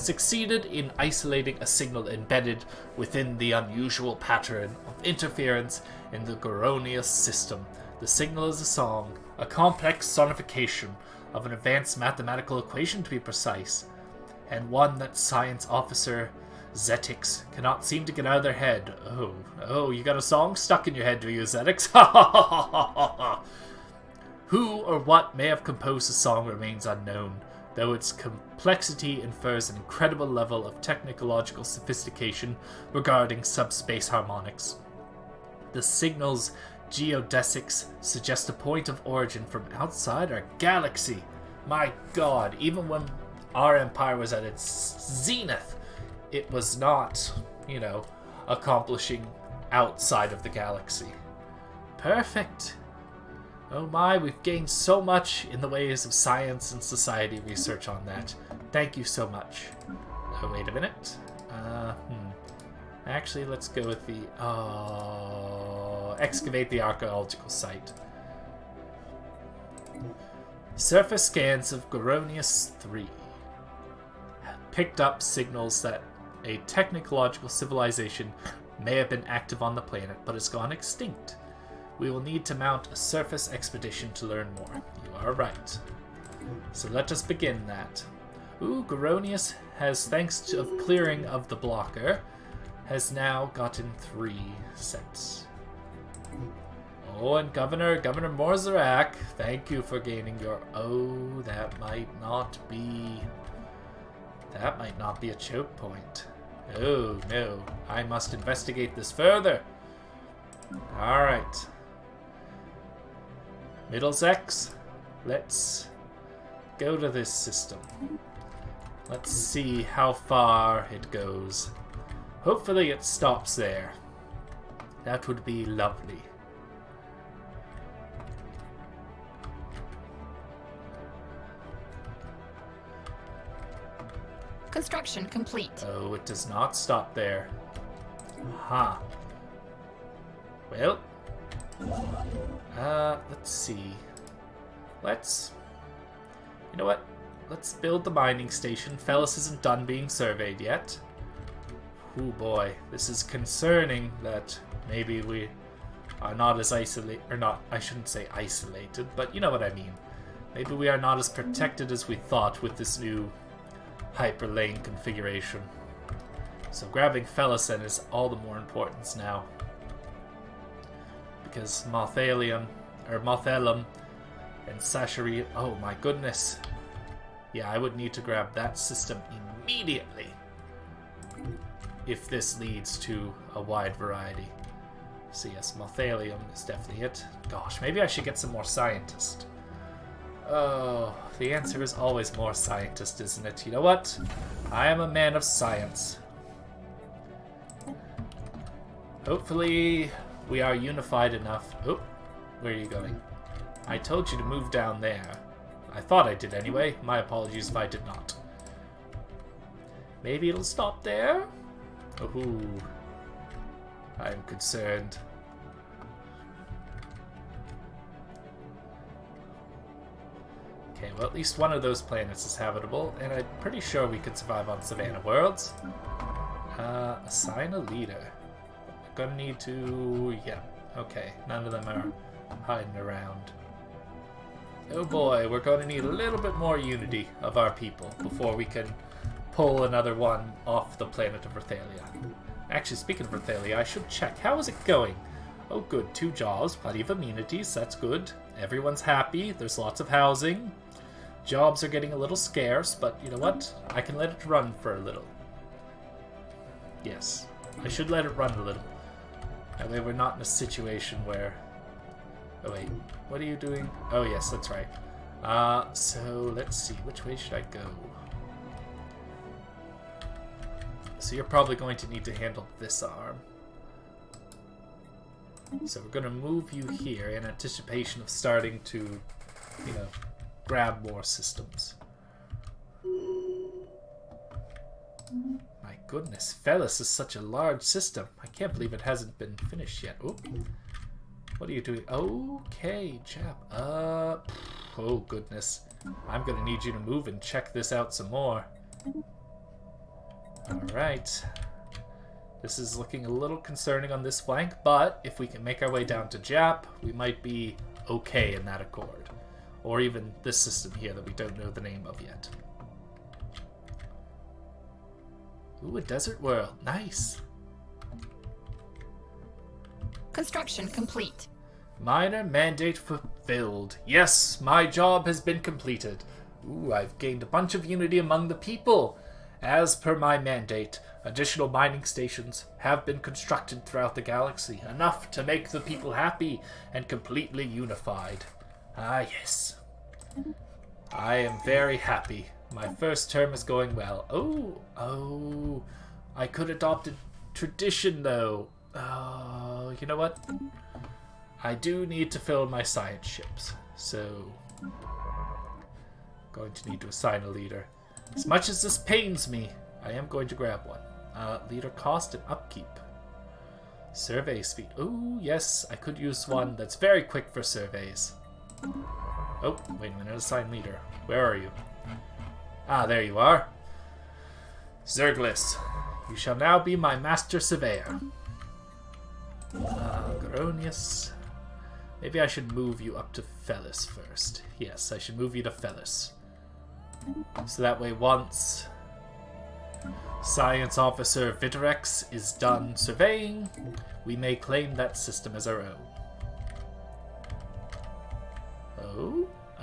succeeded in isolating a signal embedded within the unusual pattern of interference in the Garonius system. The signal is a song, a complex sonification of an advanced mathematical equation to be precise, and one that science officer Zetix cannot seem to get out of their head. Oh, you got a song stuck in your head, do you, Zetix? Who or what may have composed the song remains unknown, though its complexity infers an incredible level of technological sophistication regarding subspace harmonics. The signal's geodesics suggest a point of origin from outside our galaxy. My god, even when our empire was at its zenith, it was not, you know, accomplishing outside of the galaxy. Perfect. Oh my, we've gained so much in the ways of science and society research on that. Thank you so much. Oh, wait a minute. Actually, let's go with the... excavate the archaeological site. Surface scans of Garonius 3 picked up signals that a technological civilization may have been active on the planet, but has gone extinct. We will need to mount a surface expedition to learn more. You are right. So let us begin that. Ooh, Garonius has, thanks to the clearing of the blocker, has now gotten 3 sets. Oh, and Governor Morzarak, thank you for gaining your... Oh, that might not be a choke point. Oh, no. I must investigate this further. Alright. Middlesex, let's go to this system. Let's see how far it goes. Hopefully it stops there. That would be lovely. Construction complete. Oh, it does not stop there. Aha. Well, let's see. You know what? Let's build the mining station. Fellas isn't done being surveyed yet. Oh boy, this is concerning that maybe we are not as isolated, or not, I shouldn't say isolated, but you know what I mean. Maybe we are not as protected as we thought with this new hyperlane configuration. So grabbing Felison is all the more important now. Because Mothalion, or Mothelum, and Sashari, oh my goodness. Yeah, I would need to grab that system immediately if this leads to a wide variety. So yes, Mothalium is definitely it. Gosh, maybe I should get some more scientists. Oh, the answer is always more scientists, isn't it? You know what? I am a man of science. Hopefully we are unified enough. Oh, where are you going? I told you to move down there. I thought I did anyway. My apologies if I did not. Maybe it'll stop there? Oh, I'm concerned. Okay, well at least one of those planets is habitable, and I'm pretty sure we could survive on Savannah Worlds. Assign a leader. We're gonna need to... yeah, okay. None of them are hiding around. Oh boy, we're going to need a little bit more unity of our people before we can pull another one off the planet of Earthalia. Actually, speaking of Earthalia, I should check. How is it going? Oh good, 2 jobs, plenty of amenities, that's good. Everyone's happy, there's lots of housing. Jobs are getting a little scarce, but you know what? I can let it run for a little. Yes, I should let it run a little. That way we're not in a situation where... Oh wait, what are you doing? Oh yes, that's right. So let's see, which way should I go? So you're probably going to need to handle this arm. So we're going to move you here in anticipation of starting to, you know, grab more systems. My goodness, Fellis is such a large system. I can't believe it hasn't been finished yet. Oh, what are you doing? Okay, chap. Oh goodness. I'm going to need you to move and check this out some more. Alright. This is looking a little concerning on this flank, but if we can make our way down to Jap, we might be okay in that accord. Or even this system here that we don't know the name of yet. Ooh, a desert world. Nice. Construction complete. Minor mandate fulfilled. Yes, my job has been completed. Ooh, I've gained a bunch of unity among the people. As per my mandate, additional mining stations have been constructed throughout the galaxy, enough to make the people happy and completely unified. Ah, yes. I am very happy. My first term is going well. Oh, I could adopt a tradition, though. Oh, you know what? I do need to fill my science ships, so... going to need to assign a leader. As much as this pains me, I am going to grab one. Leader cost and upkeep. Survey speed. Oh, yes, I could use one that's very quick for surveys. Oh, wait a minute, assign leader. Where are you? Ah, there you are. Zerglis, you shall now be my master surveyor. Garonius. Maybe I should move you up to Fellis first. Yes, I should move you to Fellis. So that way once Science Officer Viterex is done surveying, we may claim that system as our own.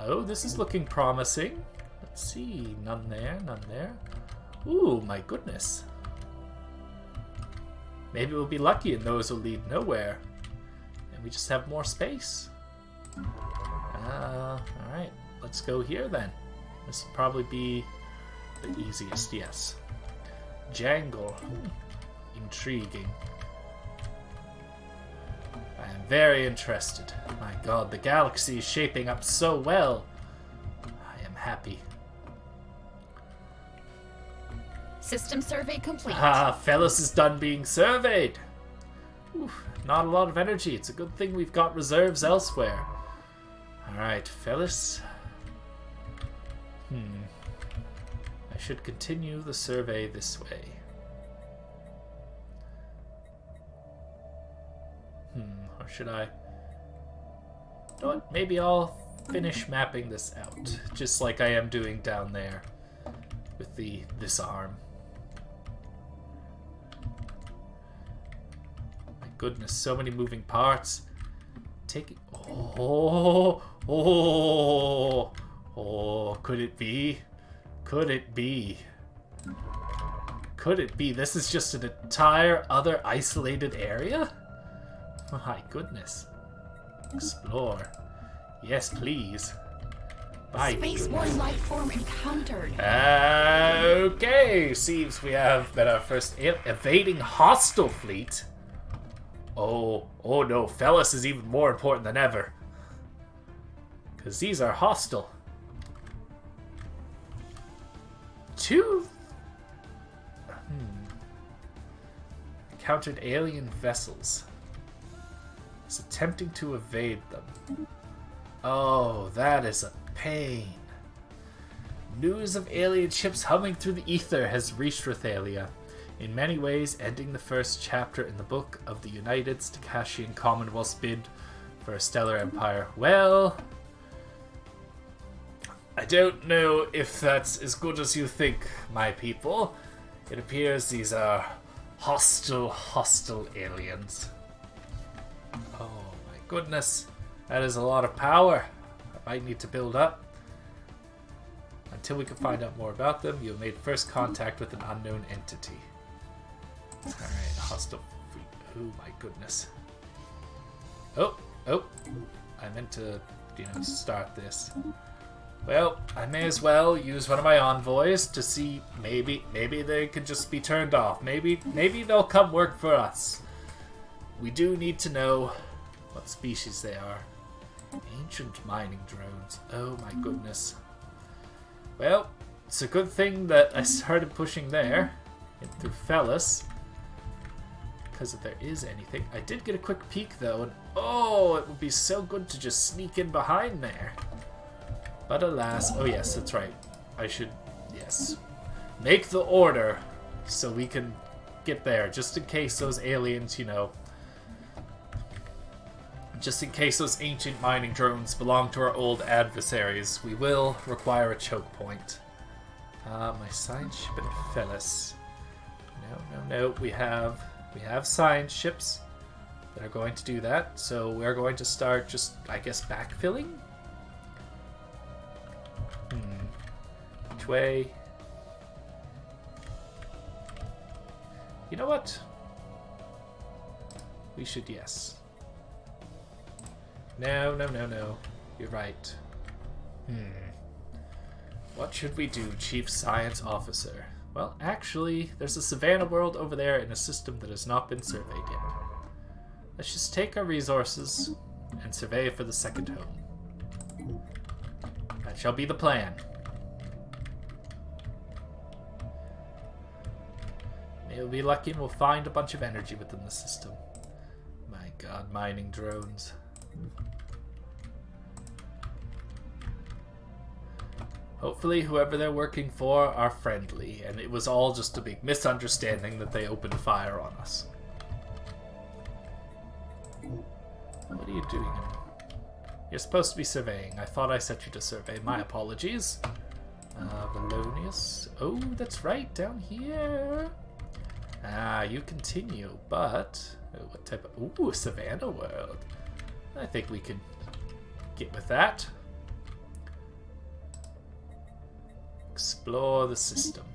Oh, this is looking promising. Let's see. None there, none there. Ooh, my goodness. Maybe we'll be lucky and those will lead nowhere. And we just have more space. Alright, let's go here then. This will probably be the easiest, yes. Jangle. Intriguing. I am very interested. My god, the galaxy is shaping up so well. I am happy. System survey complete. Ah, Fellis is done being surveyed. Oof, not a lot of energy. It's a good thing we've got reserves elsewhere. Alright, Fellis. I should continue the survey this way. Or should I? You know what? Maybe I'll finish mapping this out, just like I am doing down there with this arm. My goodness, so many moving parts. Oh, could it be? Could it be? Could it be? This is just an entire other isolated area? My goodness. Explore. Yes, please. My Spaceborne life form encountered. Okay, seems we have been our first evading hostile fleet. Oh no, Fellis is even more important than ever. Because these are hostile. Encountered alien vessels. Is attempting to evade them. Oh, that is a pain. News of alien ships humming through the ether has reached Earthalia, in many ways ending the first chapter in the book of the United Steccashian Commonwealth's bid for a stellar empire. Well, I don't know if that's as good as you think, my people. It appears these are hostile aliens. Oh my goodness. That is a lot of power. I might need to build up. Until we can find out more about them, you have made first contact with an unknown entity. Alright, hostile. Oh my goodness. Oh. I meant to, start this. Well, I may as well use one of my envoys to see maybe they could just be turned off. Maybe they'll come work for us. We do need to know what species they are. Ancient mining drones. Oh my goodness. Well, it's a good thing that I started pushing there through Fellas. Because if there is anything. I did get a quick peek though, and oh, it would be so good to just sneak in behind there. But alas, oh yes, that's right. I should, yes, make the order so we can get there, just in case those aliens, just in case those ancient mining drones belong to our old adversaries, we will require a choke point. My science ship at Fellas. No, we have science ships that are going to do that, so we're going to start just, I guess, backfilling? Which way? You know what? We should, yes. No. You're right. What should we do, Chief Science Officer? Well, actually, there's a savannah world over there in a system that has not been surveyed yet. Let's just take our resources and survey for the second home. That shall be the plan. Maybe we'll be lucky and we'll find a bunch of energy within the system. My god, mining drones. Hopefully whoever they're working for are friendly, and it was all just a big misunderstanding that they opened fire on us. What are you doing? You're supposed to be surveying. I thought I set you to survey. My apologies. Valonius. Oh, that's right, down here. You continue, but... what type of... Ooh, Savannah World. I think we could get with that. Explore the system.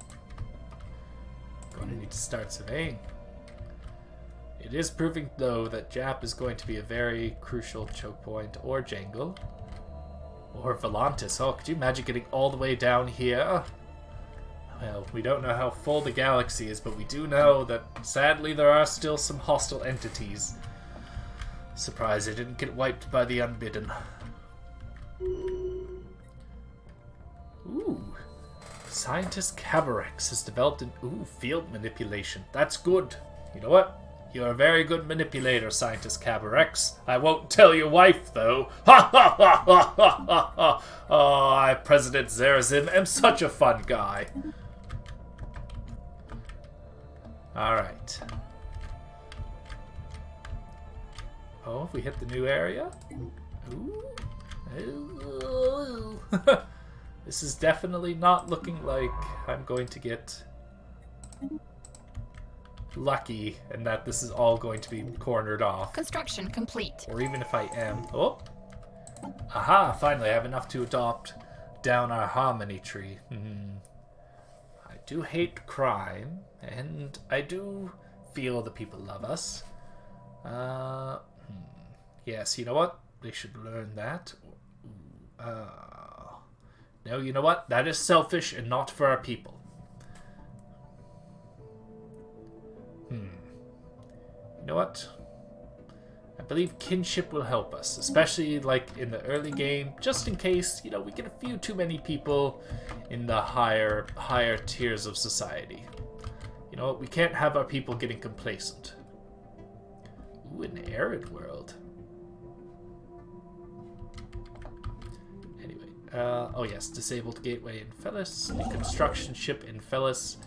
Going to need to start surveying. It is proving, though, that Jap is going to be a very crucial choke point, or Jangle, or Volantis. Oh, could you imagine getting all the way down here? Well, we don't know how full the galaxy is, but we do know that, sadly, there are still some hostile entities. Surprised they didn't get wiped by the Unbidden. Ooh. Scientist Cabarex has developed an field manipulation. That's good. You know what? You're a very good manipulator, Scientist Cabarex. I won't tell your wife, though. Ha ha ha ha ha ha ha! Oh, I, President Zerazim, am such a fun guy. Alright. Oh, we hit the new area? Ooh. Ooh. This is definitely not looking like I'm going to get lucky and that this is all going to be cornered off. Construction complete. Or even if I am. Oh! Aha! Finally, I have enough to adopt down our harmony tree. I do hate crime, and I do feel the people love us. Yes, you know what? They should learn that. No, you know what? That is selfish and not for our people. You know what? I believe kinship will help us, especially like in the early game, just in case, we get a few too many people in the higher tiers of society. You know what? We can't have our people getting complacent. Ooh, an arid world. Anyway, oh yes, disabled gateway in Fellas, a construction ship in Fellas.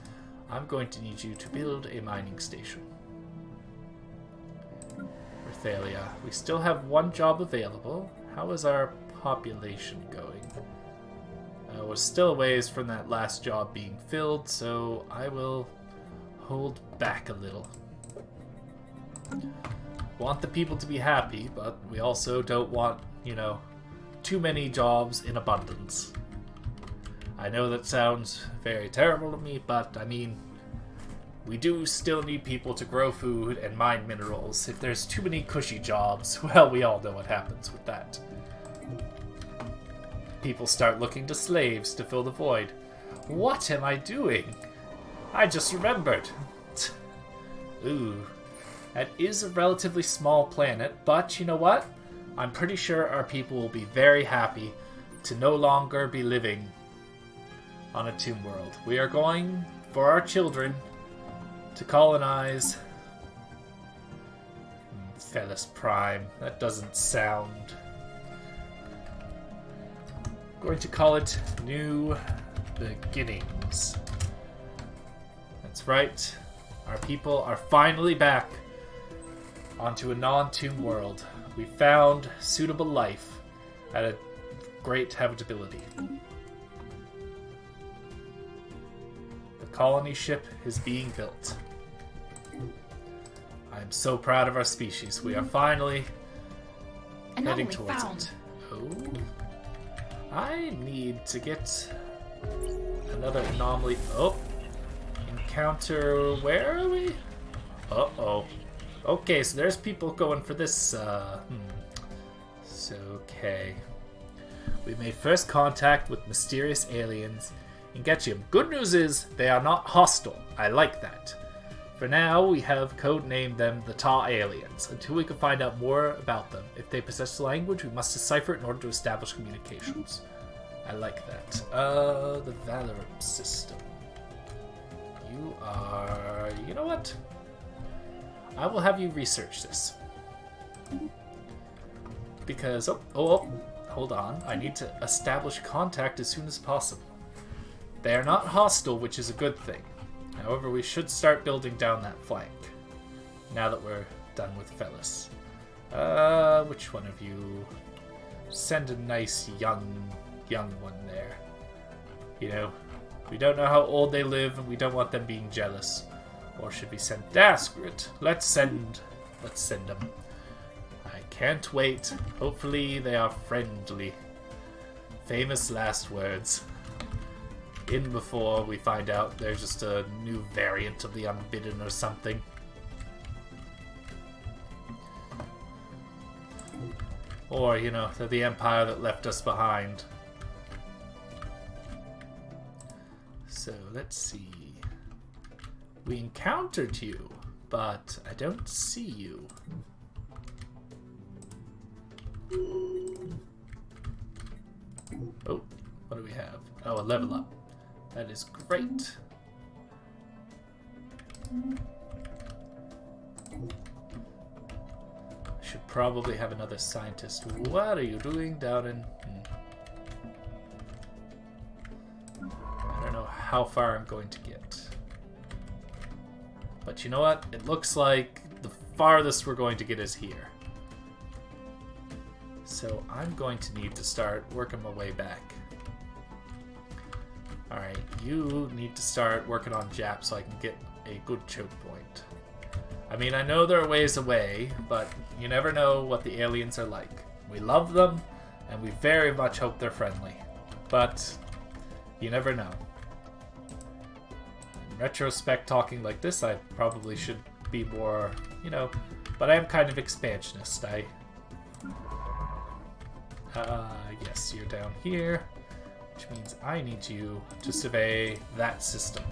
I'm going to need you to build a mining station. Thalia. We still have one job available. How is our population going? We're still a ways from that last job being filled, so I will hold back a little. Want the people to be happy, but we also don't want, you know, too many jobs in abundance. I know that sounds very terrible to me, but I mean, we do still need people to grow food and mine minerals. If there's too many cushy jobs, well, we all know what happens with that. People start looking to slaves to fill the void. What am I doing? I just remembered. Ooh, that is a relatively small planet, but you know what? I'm pretty sure our people will be very happy to no longer be living on a tomb world. We are going, for our children, to colonize Fellis Prime. That doesn't sound... Going to call it New Beginnings. That's right. Our people are finally back onto a non-tomb world. We found suitable life at a great habitability. The colony ship is being built. I'm so proud of our species. We are finally heading towards it. Oh. I need to get another anomaly. Oh. Encounter. Where are we? Uh-oh. Okay, so there's people going for this. So, okay. We made first contact with mysterious aliens in Getchium. Good news is they are not hostile. I like that. For now, we have codenamed them the Ta Aliens, until we can find out more about them. If they possess the language, we must decipher it in order to establish communications. I like that. The Valorem system. You are... You know what? I will have you research this. Because... Oh, hold on. I need to establish contact as soon as possible. They are not hostile, which is a good thing. However, we should start building down that flank. Now that we're done with Fellis. Which one of you? Send a nice young one there. You know, we don't know how old they live, and we don't want them being jealous. Or should we send Dasgrit? Let's send them. I can't wait. Hopefully they are friendly. Famous last words. In before we find out there's just a new variant of the Unbidden or something. Or, you know, they're the Empire that left us behind. So, let's see. We encountered you, but I don't see you. Oh, what do we have? Oh, a level up. That is great. I should probably have another scientist. What are you doing down in... I don't know how far I'm going to get. But you know what? It looks like the farthest we're going to get is here. So I'm going to need to start working my way back. Alright, you need to start working on Jap so I can get a good choke point. I mean, I know they're a ways away, but you never know what the aliens are like. We love them, and we very much hope they're friendly. But you never know. In retrospect, talking like this, I probably should be more, you know, but I am kind of expansionist. Yes, you're down here. Which means I need you to survey that system.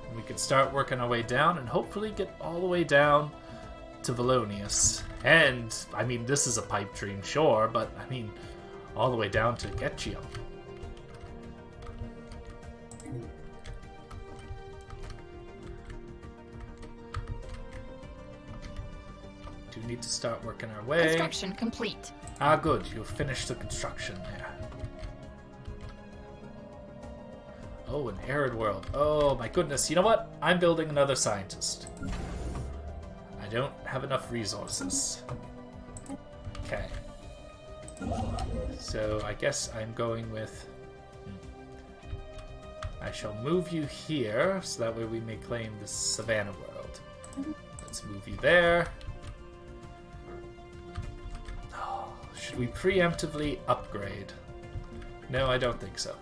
And we can start working our way down and hopefully get all the way down to Valonius. And, I mean, this is a pipe dream, sure, but, I mean, all the way down to Getchium. Do need to start working our way. Construction complete. Ah, good. You've finished the construction there. Oh, an arid world. Oh, my goodness. You know what? I'm building another scientist. I don't have enough resources. Okay. So, I guess I'm going with... I shall move you here, so that way we may claim the Savannah world. Let's move you there. Oh, should we preemptively upgrade? No, I don't think so.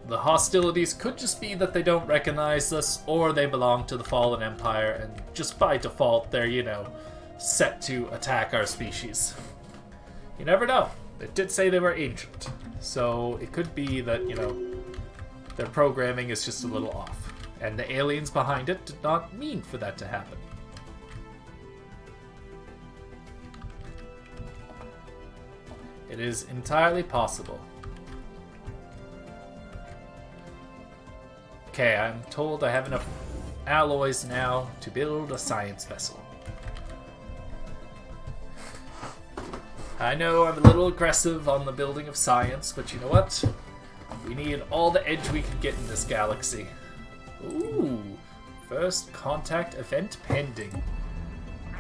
The hostilities could just be that they don't recognize us, or they belong to the Fallen Empire, and just by default, they're, you know, set to attack our species. You never know. It did say they were ancient, so it could be that, you know, their programming is just a little off. And the aliens behind it did not mean for that to happen. It is entirely possible. Okay, I'm told I have enough alloys now to build a science vessel. I know I'm a little aggressive on the building of science, but you know what? We need all the edge we can get in this galaxy. Ooh, first contact event pending.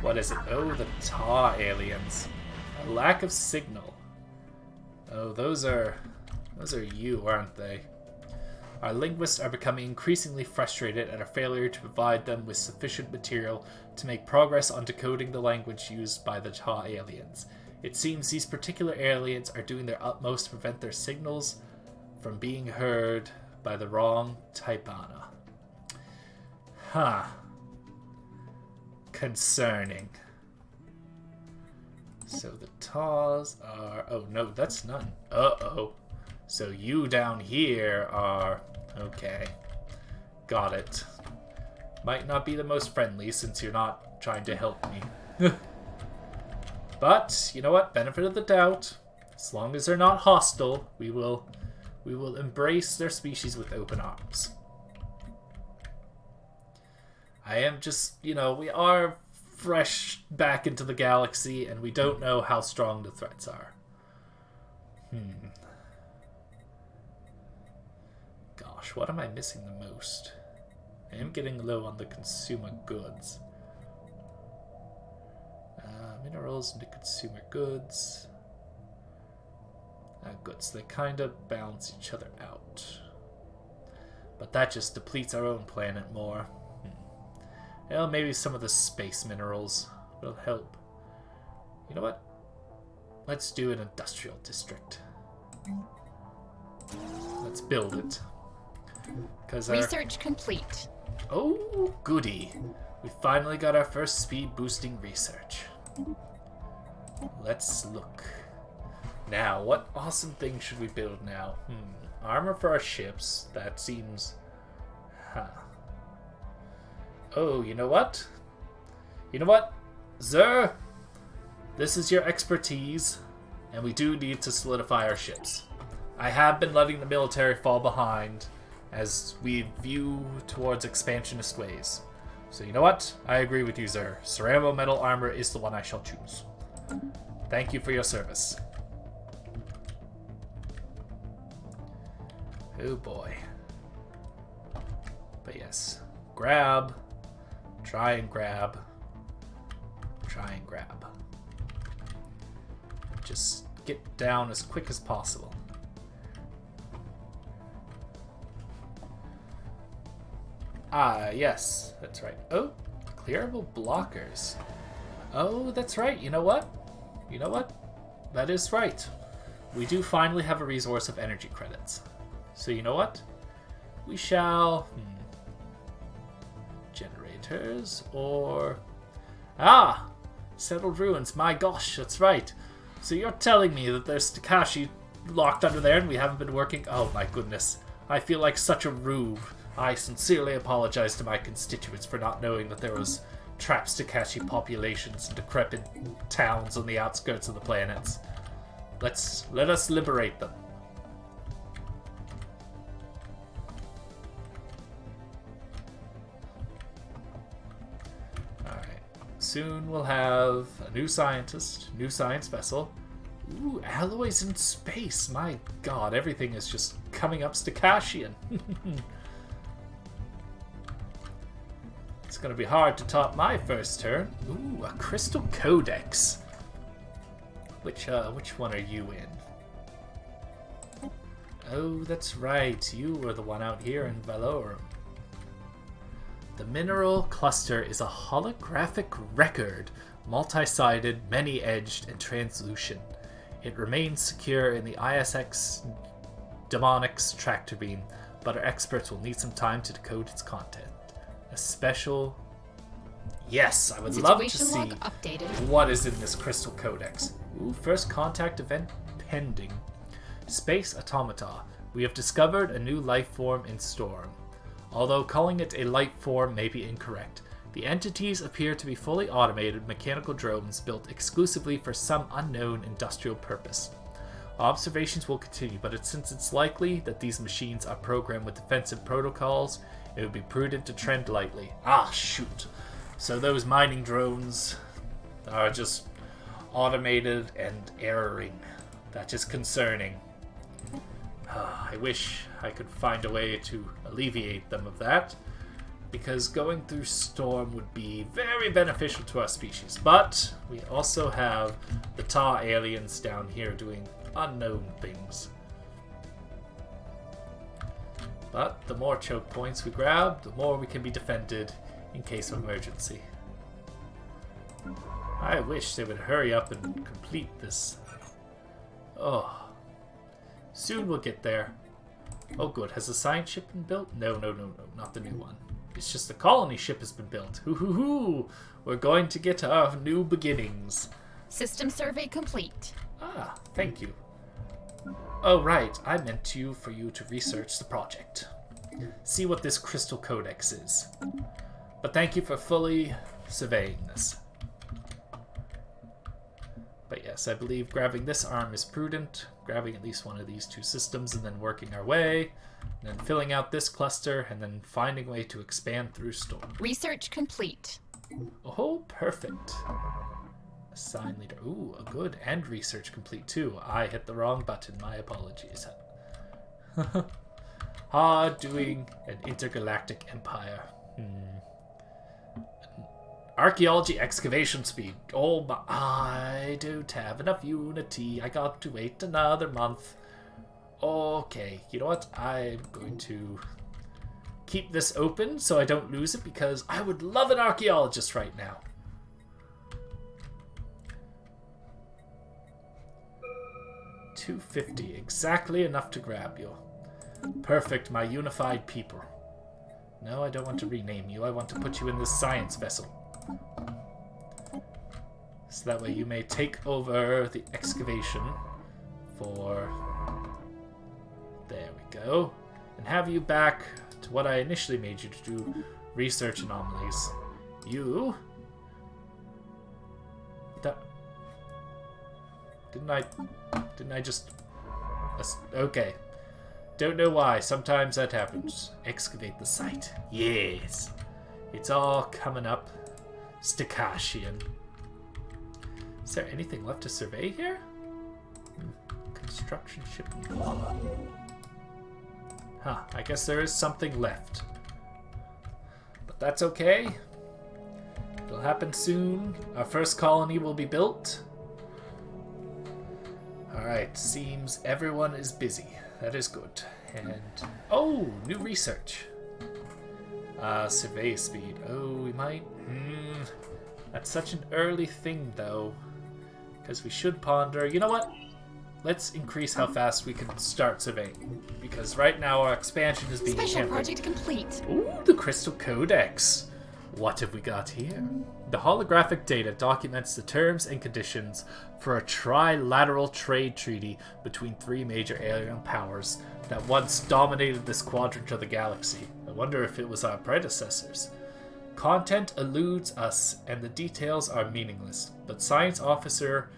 What is it? Oh, the tar aliens. A lack of signal. Oh, those are you, aren't they? Our linguists are becoming increasingly frustrated at our failure to provide them with sufficient material to make progress on decoding the language used by the tar aliens. It seems these particular aliens are doing their utmost to prevent their signals from being heard by the wrong Taibana. Huh. Concerning. So the Tars are... Oh, no, that's none. Uh-oh. So you down here are... Okay. Got it. Might not be the most friendly since you're not trying to help me. But, you know what? Benefit of the doubt. As long as they're not hostile, we will embrace their species with open arms. I am just, you know, we are fresh back into the galaxy, and we don't know how strong the threats are. Gosh, what am I missing the most? I am getting low on the consumer goods. Minerals into consumer goods. Goods, they kind of balance each other out. But that just depletes our own planet more. Well, maybe some of the space minerals will help. You know what? Let's do an industrial district. Let's build it. Research complete. Oh, goody. We finally got our first speed boosting research. Let's look. Now, what awesome thing should we build now? Armor for our ships. That seems... Huh. Oh, you know what? You know what? Zer, this is your expertise, and we do need to solidify our ships. I have been letting the military fall behind as we view towards expansionist ways. So you know what? I agree with you, Zer. Ceramo metal armor is the one I shall choose. Thank you for your service. Oh boy. But yes. Grab. Try and grab. Try and grab. Just get down as quick as possible. Ah, yes. That's right. Oh, clearable blockers. Oh, that's right. You know what? You know what? That is right. We do finally have a resource of energy credits. So you know what? We shall... Generators, or... Ah! Settled ruins. My gosh, that's right. So you're telling me that there's Steccashi locked under there and we haven't been working? Oh my goodness. I feel like such a rube. I sincerely apologize to my constituents for not knowing that there was trapped Steccashi populations and decrepit towns on the outskirts of the planets. Let us liberate them. Alright. Soon we'll have a new scientist, new science vessel. Ooh, alloys in space. My god, everything is just coming up Steccashian. It's gonna be hard to top my first turn. Ooh, a crystal codex. Which one are you in? Oh, that's right. You were the one out here in Valorum. The mineral cluster is a holographic record, multi-sided, many-edged, and translucent. It remains secure in the ISX Demonics tractor beam, but our experts will need some time to decode its content. A special... Yes, I would love to see what is in this crystal codex. Ooh, first contact event pending. Space automata. We have discovered a new life form in Storm. Although calling it a life form may be incorrect. The entities appear to be fully automated mechanical drones built exclusively for some unknown industrial purpose. Observations will continue, but since it's likely that these machines are programmed with defensive protocols, it would be prudent to tread lightly. Ah, shoot. So those mining drones are just automated and erroring. That is concerning. I wish I could find a way to alleviate them of that, because going through Storm would be very beneficial to our species. But we also have the tar aliens down here doing unknown things. But the more choke points we grab, the more we can be defended in case of emergency. I wish they would hurry up and complete this. Oh. Soon we'll get there. Oh good, has the science ship been built? No, not the new one. It's just the colony ship has been built. Hoo. We're going to get our new beginnings. System survey complete. Ah, thank you. Oh right, I meant for you to research the project. See what this crystal codex is. But thank you for fully surveying this. But yes, I believe grabbing this arm is prudent, grabbing at least one of these two systems and then working our way, and then filling out this cluster, and then finding a way to expand through Storm. Research complete. Oh, perfect. Assign leader. Ooh, a good, and research complete too. I hit the wrong button, my apologies. Doing an intergalactic empire. Archaeology excavation speed. Oh my, I don't have enough Unity. I got to wait another month. Okay, you know what? I'm going to keep this open so I don't lose it, because I would love an archaeologist right now. $250, exactly enough to grab you. Perfect, my unified people. No, I don't want to rename you. I want to put you in this science vessel. So that way you may take over the excavation for... There we go. And have you back to what I initially made you to do, research anomalies. You... Didn't I just... Okay. Don't know why. Sometimes that happens. Excavate the site. Yes. It's all coming up. Steccashian. Is there anything left to survey here? Construction ship and lava. Huh, I guess there is something left. But that's okay. It'll happen soon. Our first colony will be built. Alright, seems everyone is busy. That is good. And... oh, new research. Survey speed. Oh, we might... That's such an early thing, though. Because we should ponder... You know what? Let's increase how fast we can start surveying. Because right now our expansion is being Special hampered. project complete. Ooh, the Crystal Codex. What have we got here? The holographic data documents the terms and conditions for a trilateral trade treaty between three major alien powers that once dominated this quadrant of the galaxy. I wonder if it was our predecessors. Content eludes us, and the details are meaningless, but Science Officer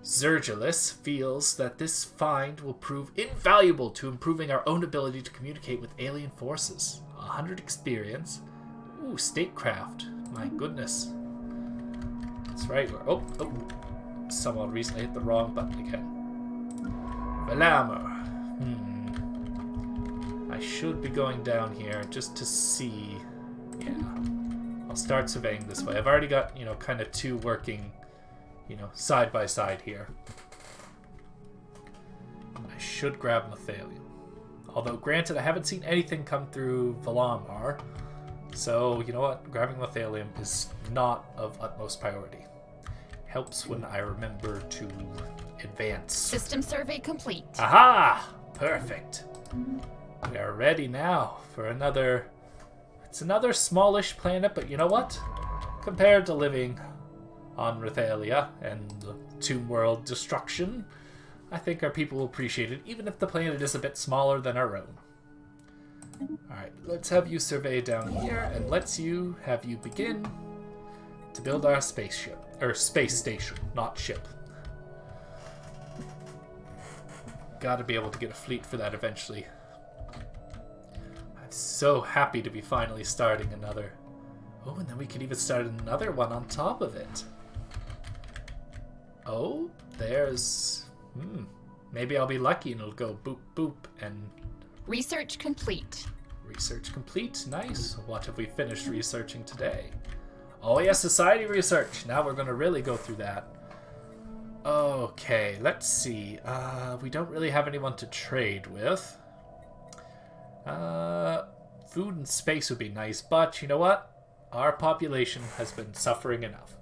Zergelis feels that this find will prove invaluable to improving our own ability to communicate with alien forces. 100 experience. Ooh, statecraft. My goodness. That's right. Oh. Someone recently hit the wrong button again. Velamur. I should be going down here just to see. Yeah. I'll start surveying this way. I've already got, kind of two working, side by side here. I should grab Mythalium. Although, granted, I haven't seen anything come through Valamar, so, you know what? Grabbing Mythalium is not of utmost priority. Helps when I remember to advance. System survey complete. Aha! Perfect. We are ready now for another... It's another smallish planet, but you know what? Compared to living on Rathalia and Tomb World destruction, I think our people will appreciate it, even if the planet is a bit smaller than our own. Alright, let's have you survey down here, and have you begin to build our spaceship. Or space station, not ship. Gotta be able to get a fleet for that eventually. I'm so happy to be finally starting another. Oh, and then we could even start another one on top of it. Oh, there's... Maybe I'll be lucky and it'll go boop boop and... Research complete. Research complete. Nice. What have we finished researching today? Oh yeah, society research. Now we're going to really go through that. Okay, let's see. We don't really have anyone to trade with. Food and space would be nice, but you know what? Our population has been suffering enough.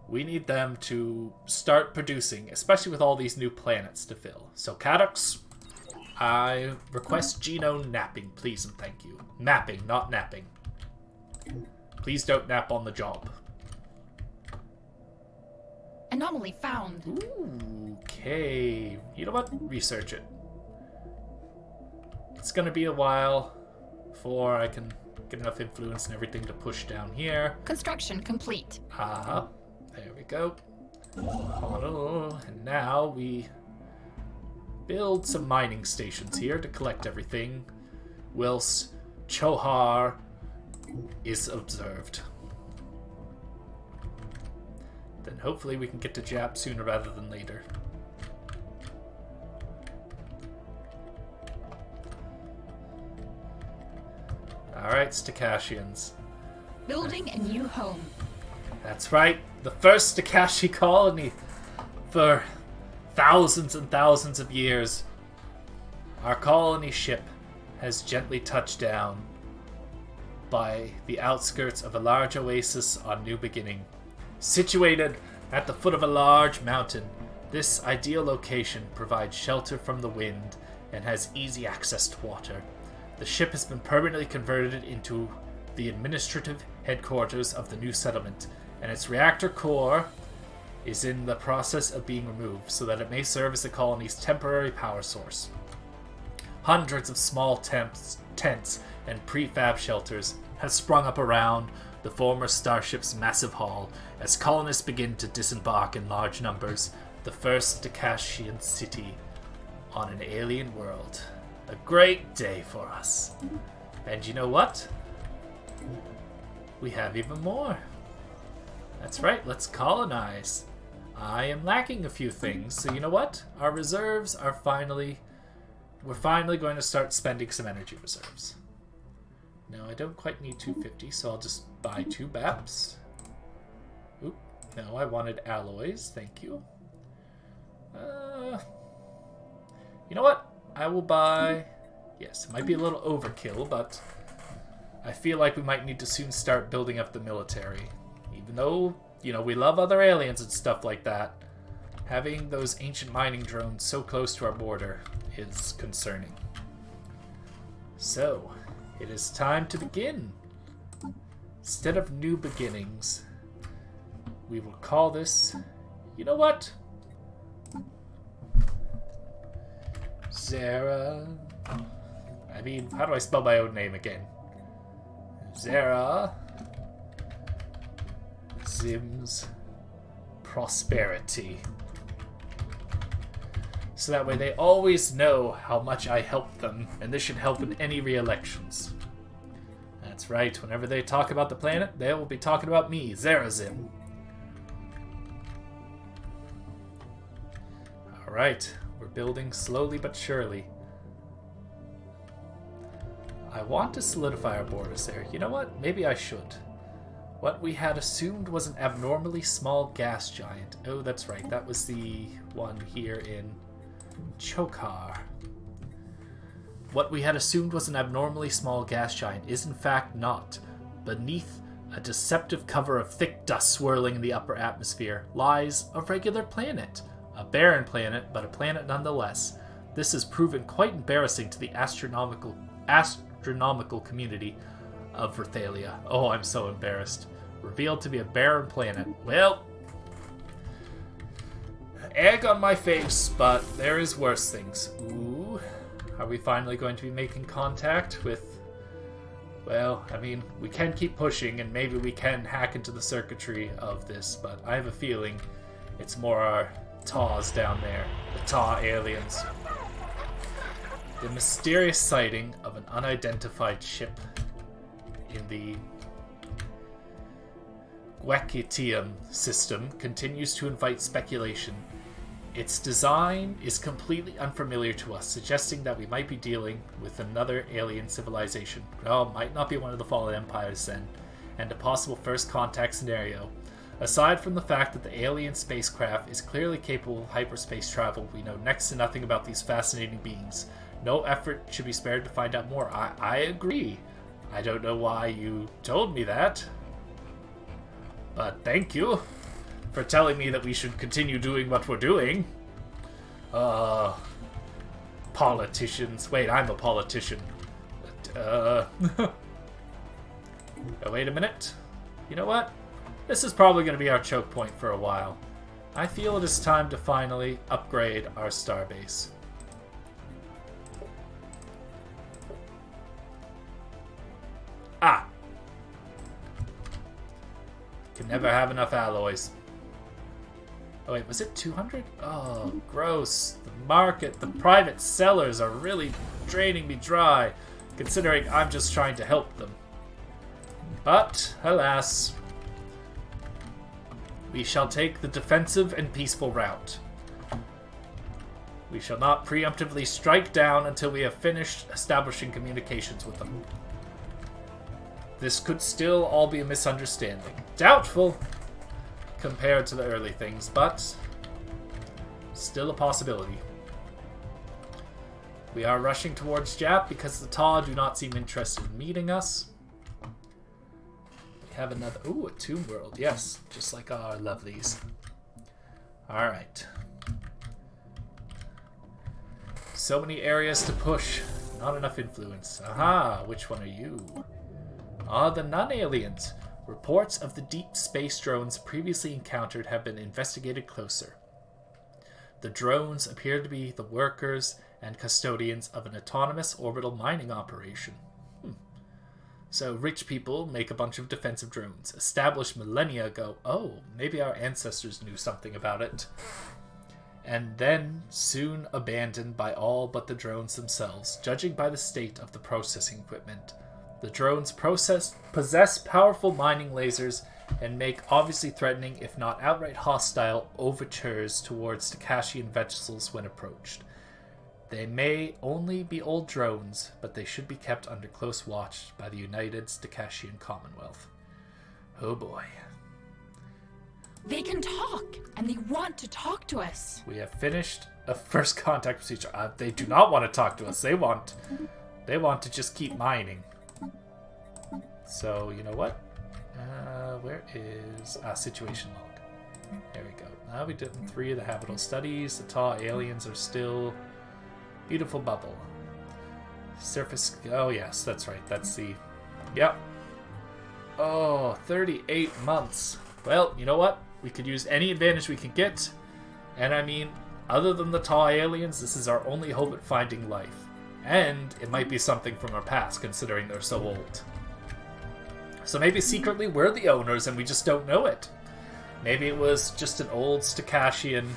We need them to start producing, especially with all these new planets to fill. So, Cadux, I request genome napping, please and thank you. Mapping, not napping. Please don't nap on the job. Anomaly found. Ooh, okay. You know what? Research it. It's gonna be a while before I can get enough influence and everything to push down here. Construction complete. There we go. And now we build some mining stations here to collect everything, whilst Chohar is observed. Then hopefully we can get to Jap sooner rather than later. Alright, Steccashians. Building a new home. That's right, the first Steccashi colony for thousands and thousands of years. Our colony ship has gently touched down by the outskirts of a large oasis on New Beginning. Situated at the foot of a large mountain, this ideal location provides shelter from the wind and has easy access to water. The ship has been permanently converted into the administrative headquarters of the new settlement, and its reactor core is in the process of being removed so that it may serve as the colony's temporary power source. Hundreds of small tents and prefab shelters have sprung up around the former starship's massive hull as colonists begin to disembark in large numbers, the first Steccashian city on an alien world. A great day for us. And you know what? We have even more. That's right, let's colonize. I am lacking a few things, so you know what? Our reserves are we're finally going to start spending some energy reserves. No, I don't quite need 250, so I'll just buy 2 BAPs. Oop, no, I wanted alloys, thank you. You know what? I will buy... Yes, it might be a little overkill, but I feel like we might need to soon start building up the military. Even though, you know, we love other aliens and stuff like that, having those ancient mining drones so close to our border is concerning. So, it is time to begin. Instead of new beginnings, we will call this... You know what? Zara... I mean, how do I spell my own name again? Zara... Zim's Prosperity. So that way they always know how much I helped them, and this should help in any re-elections. That's right, whenever they talk about the planet, they will be talking about me, Zarazim. Alright, we're building slowly but surely. I want to solidify our borders there. You know what? Maybe I should. What we had assumed was an abnormally small gas giant. Oh, that's right. That was the one here in Chokar. What we had assumed was an abnormally small gas giant is in fact not. Beneath a deceptive cover of thick dust swirling in the upper atmosphere lies a regular planet. A barren planet, but a planet nonetheless. This has proven quite embarrassing to the astronomical community of Rathalia. Oh, I'm so embarrassed. Revealed to be a barren planet. Well, egg on my face, but there is worse things. Ooh, are we finally going to be making contact with... Well, I mean, we can keep pushing, and maybe we can hack into the circuitry of this, but I have a feeling it's more our TAWs down there. The TAW aliens. The mysterious sighting of an unidentified ship in the Gwekitium system continues to invite speculation. Its design is completely unfamiliar to us, suggesting that we might be dealing with another alien civilization. Well, might not be one of the fallen empires then, and a possible first contact scenario. Aside from the fact that the alien spacecraft is clearly capable of hyperspace travel, we know next to nothing about these fascinating beings. No effort should be spared to find out more. I agree. I don't know why you told me that, but thank you for telling me that we should continue doing what we're doing. Politicians. Wait, I'm a politician. Oh, wait a minute. You know what? This is probably going to be our choke point for a while. I feel it is time to finally upgrade our starbase. Ah! Can never have enough alloys. Oh wait, was it 200? Oh, gross. The market, the private sellers are really draining me dry, considering I'm just trying to help them. But, alas, we shall take the defensive and peaceful route. We shall not preemptively strike down until we have finished establishing communications with them. This could still all be a misunderstanding. Doubtful compared to the early things, but still a possibility. We are rushing towards Jap because the TAW do not seem interested in meeting us. We have another... Ooh, a tomb world. Yes, just like our lovelies. Alright. So many areas to push. Not enough influence. Aha, which one are you? Ah, the non-aliens. Reports of the deep space drones previously encountered have been investigated closer. The drones appear to be the workers and custodians of an autonomous orbital mining operation. So rich people make a bunch of defensive drones, established millennia ago. Oh, maybe our ancestors knew something about it. And then soon abandoned by all but the drones themselves, judging by the state of the processing equipment. The drones possess powerful mining lasers and make obviously threatening, if not outright hostile, overtures towards Steccashian vessels when approached. They may only be old drones, but they should be kept under close watch by the United Steccashian Commonwealth. Oh boy. They can talk, and they want to talk to us. We have finished a first contact procedure. They do not want to talk to us. They want to just keep mining. So, you know what? Where is... situation log. There we go. Now we did 3 of the habitable studies. The TAW aliens are still... Beautiful bubble. Surface... Oh, yes, that's right. That's the... Yep. Oh, 38 months. Well, you know what? We could use any advantage we can get. And I mean, other than the TAW aliens, this is our only hope at finding life. And it might be something from our past, considering they're so old. So maybe secretly we're the owners and we just don't know it. Maybe it was just an old Steccashian...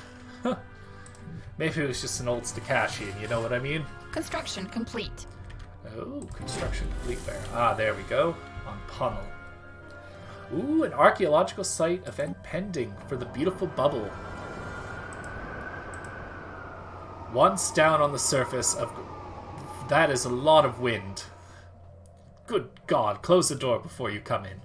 Maybe it was just an old Steccashian, you know what I mean? Construction complete. Oh, construction complete where? Ah, there we go. On Punnel. Ooh, an archaeological site event pending for the beautiful bubble. Once down on the surface of... That is a lot of wind. Good God, close the door before you come in.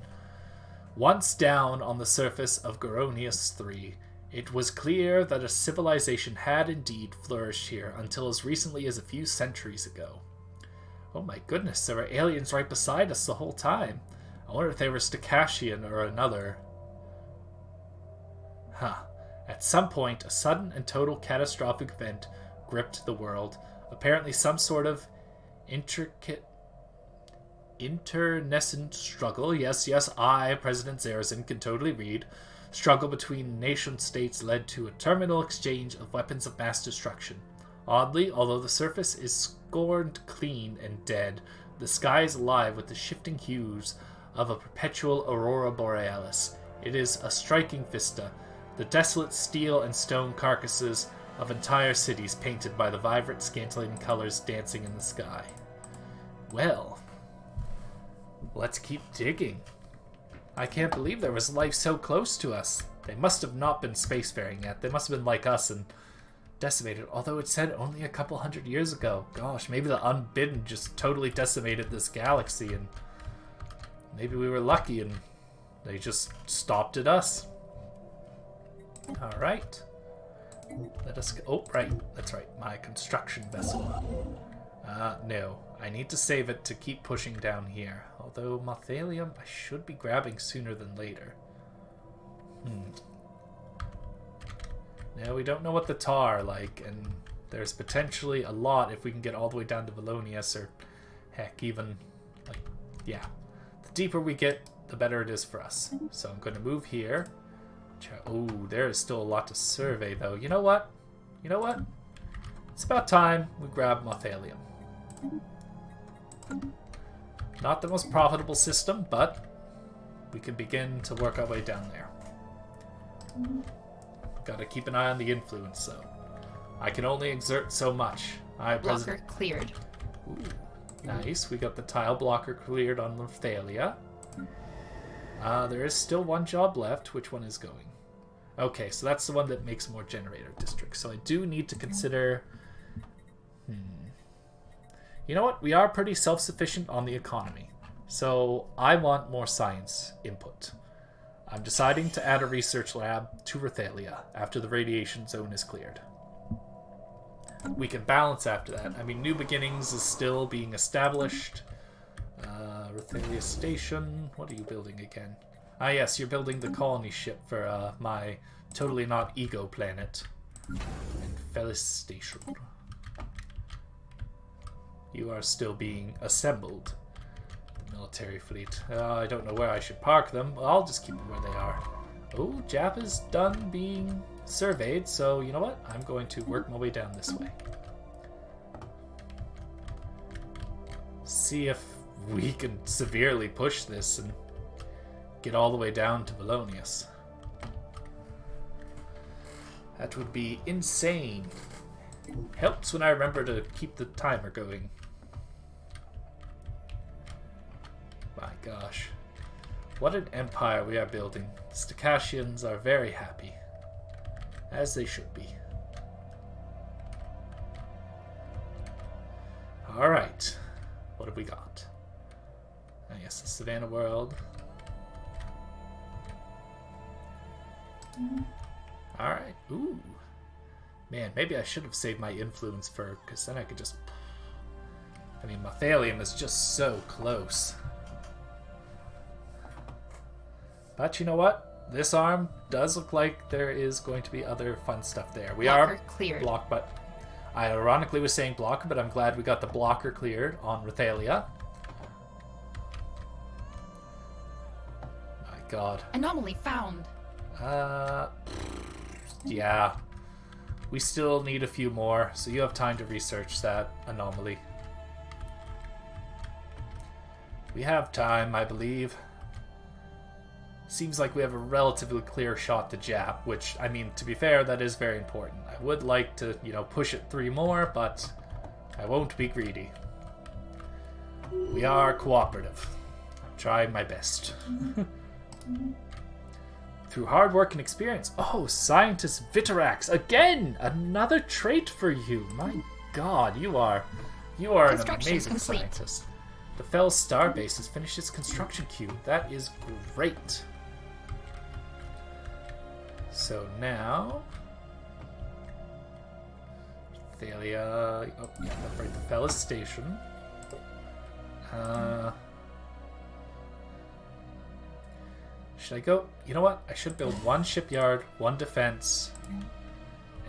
Once down on the surface of Goronius 3, It was clear that a civilization had indeed flourished here until as recently as a few centuries ago. Oh my goodness, there were aliens right beside us the whole time. I wonder if they were Steccashian or another. At some point, a sudden and total catastrophic event gripped the world. Apparently some sort of internecine struggle. Yes, I, President Zarazin, can totally read. Struggle between nation-states led to a terminal exchange of weapons of mass destruction. Oddly, although the surface is scorned clean and dead, the sky is alive with the shifting hues of a perpetual aurora borealis. It is a striking vista, the desolate steel and stone carcasses of entire cities painted by the vibrant scintillating colors dancing in the sky. Well, let's keep digging. I can't believe there was life so close to us. They must have not been spacefaring yet. They must have been like us and decimated, although it said only a couple hundred years ago. Gosh, maybe the Unbidden just totally decimated this galaxy, and maybe we were lucky and they just stopped at us. Alright. Let us go. Oh, right. That's right. My construction vessel. No. I need to save it to keep pushing down here. Although Mothalium I should be grabbing sooner than later. Now we don't know what the tar are like, and there's potentially a lot if we can get all the way down to Valonius, or heck, even, like, yeah. The deeper we get, the better it is for us. So I'm going to move here. Oh, there is still a lot to survey, though. You know what? It's about time we grab Mothalium. Not the most profitable system, but we can begin to work our way down there. Gotta keep an eye on the influence, though. I can only exert so much. Blocker cleared. Ooh, nice. We got the tile blocker cleared on Lathalia. There is still one job left. Which one is going? Okay, so that's the one that makes more generator districts. So I do need to consider... You know what? We are pretty self-sufficient on the economy. So I want more science input. I'm deciding to add a research lab to Rathalia after the radiation zone is cleared. We can balance after that. I mean, New Beginnings is still being established. Rathalia Station. What are you building again? Ah, yes, you're building the colony ship for my totally not ego planet. And Felis Station. You are still being assembled. Military fleet. I don't know where I should park them. I'll just keep them where they are. Oh, Jap is done being surveyed, so you know what? I'm going to work my way down this way. See if we can severely push this and get all the way down to Valonius. That would be insane. Helps when I remember to keep the timer going. My gosh. What an empire we are building. Steccashians are very happy. As they should be. Alright. What have we got? I guess the Savannah World. Alright. Ooh. Man, maybe I should have saved my influence for... because then I could just... I mean, Mothalium is just so close. But you know what? This arm does look like there is going to be other fun stuff there. We Blocker are cleared. blocked, but I ironically was saying blocker, but I'm glad we got the blocker cleared on Rathalia. My god. Anomaly found. Yeah. We still need a few more, so you have time to research that anomaly. We have time, I believe. Seems like we have a relatively clear shot to Jap, which, I mean, to be fair, that is very important. I would like to, you know, push it 3 more, but I won't be greedy. We are cooperative. I'm trying my best. Through hard work and experience. Oh, Scientist Vitarax. Again! Another trait for you. My god, you are an amazing scientist. The Fell Starbase has finished its construction queue. That is great. So now... Thalia... Oh, yeah, that's right, the Fellas Station. Should I go? You know what? I should build one shipyard, one defense,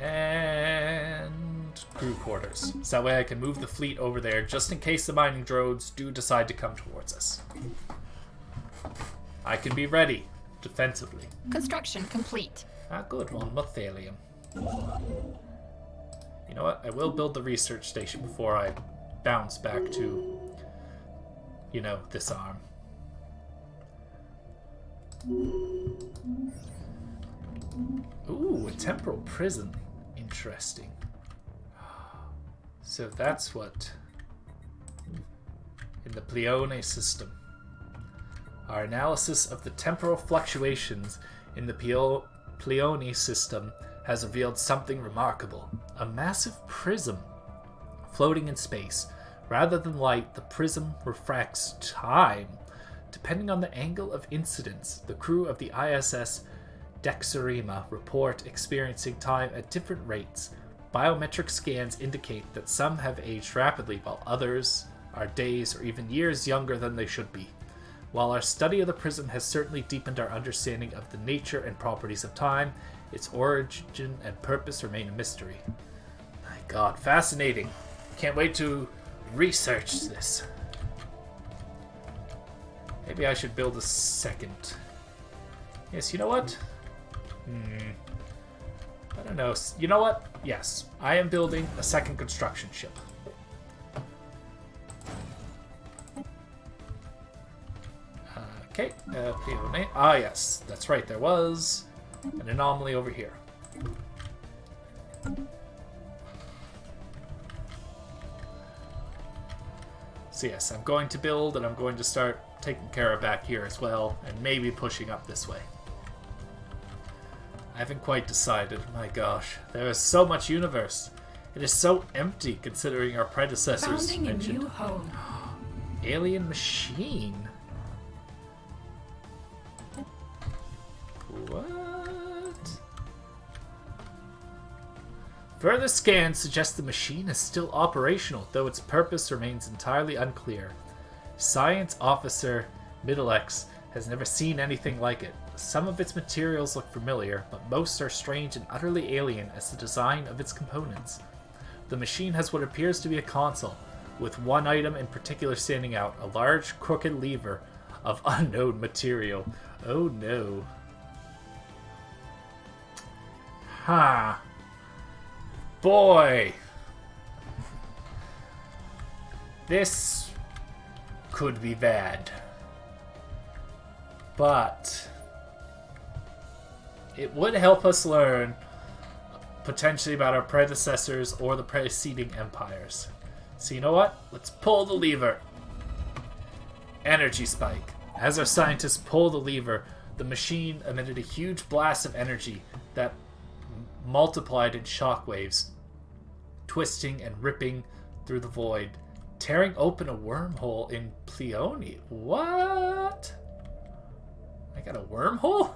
and crew quarters. So that way I can move the fleet over there just in case the mining drones do decide to come towards us. I can be ready defensively. Construction complete. Ah, good one, Mathalium. You know what? I will build the research station before I bounce back to, you know, this arm. Ooh, a temporal prison. Interesting. So that's what... In the Pleione system. Our analysis of the temporal fluctuations in the Pleione system has revealed something remarkable. A massive prism floating in space. Rather than light, the prism refracts time. Depending on the angle of incidence, the crew of the ISS Dexarima report experiencing time at different rates. Biometric scans indicate that some have aged rapidly while others are days or even years younger than they should be. While our study of the prism has certainly deepened our understanding of the nature and properties of time, its origin and purpose remain a mystery. My God, fascinating. Can't wait to research this. Maybe I should build a second. Yes, you know what? I don't know. You know what? Yes, I am building a second construction ship. Okay, Pleione. Ah, yes, that's right. There was an anomaly over here. So yes, I'm going to build, and I'm going to start taking care of back here as well, and maybe pushing up this way. I haven't quite decided. My gosh, there is so much universe. It is so empty considering our predecessors Founding mentioned. a new home. Alien machine. What? Further scans suggest the machine is still operational, though its purpose remains entirely unclear. Science Officer Middlex has never seen anything like it. Some of its materials look familiar, but most are strange and utterly alien as the design of its components. The machine has what appears to be a console, with one item in particular standing out, a large crooked lever of unknown material. Oh no. Ha. Boy. This could be bad. But it would help us learn potentially about our predecessors or the preceding empires. So you know what? Let's pull the lever. Energy spike. As our scientists pull the lever, the machine emitted a huge blast of energy that multiplied in shockwaves, twisting and ripping through the void, tearing open a wormhole in Pleione. What? I got a wormhole?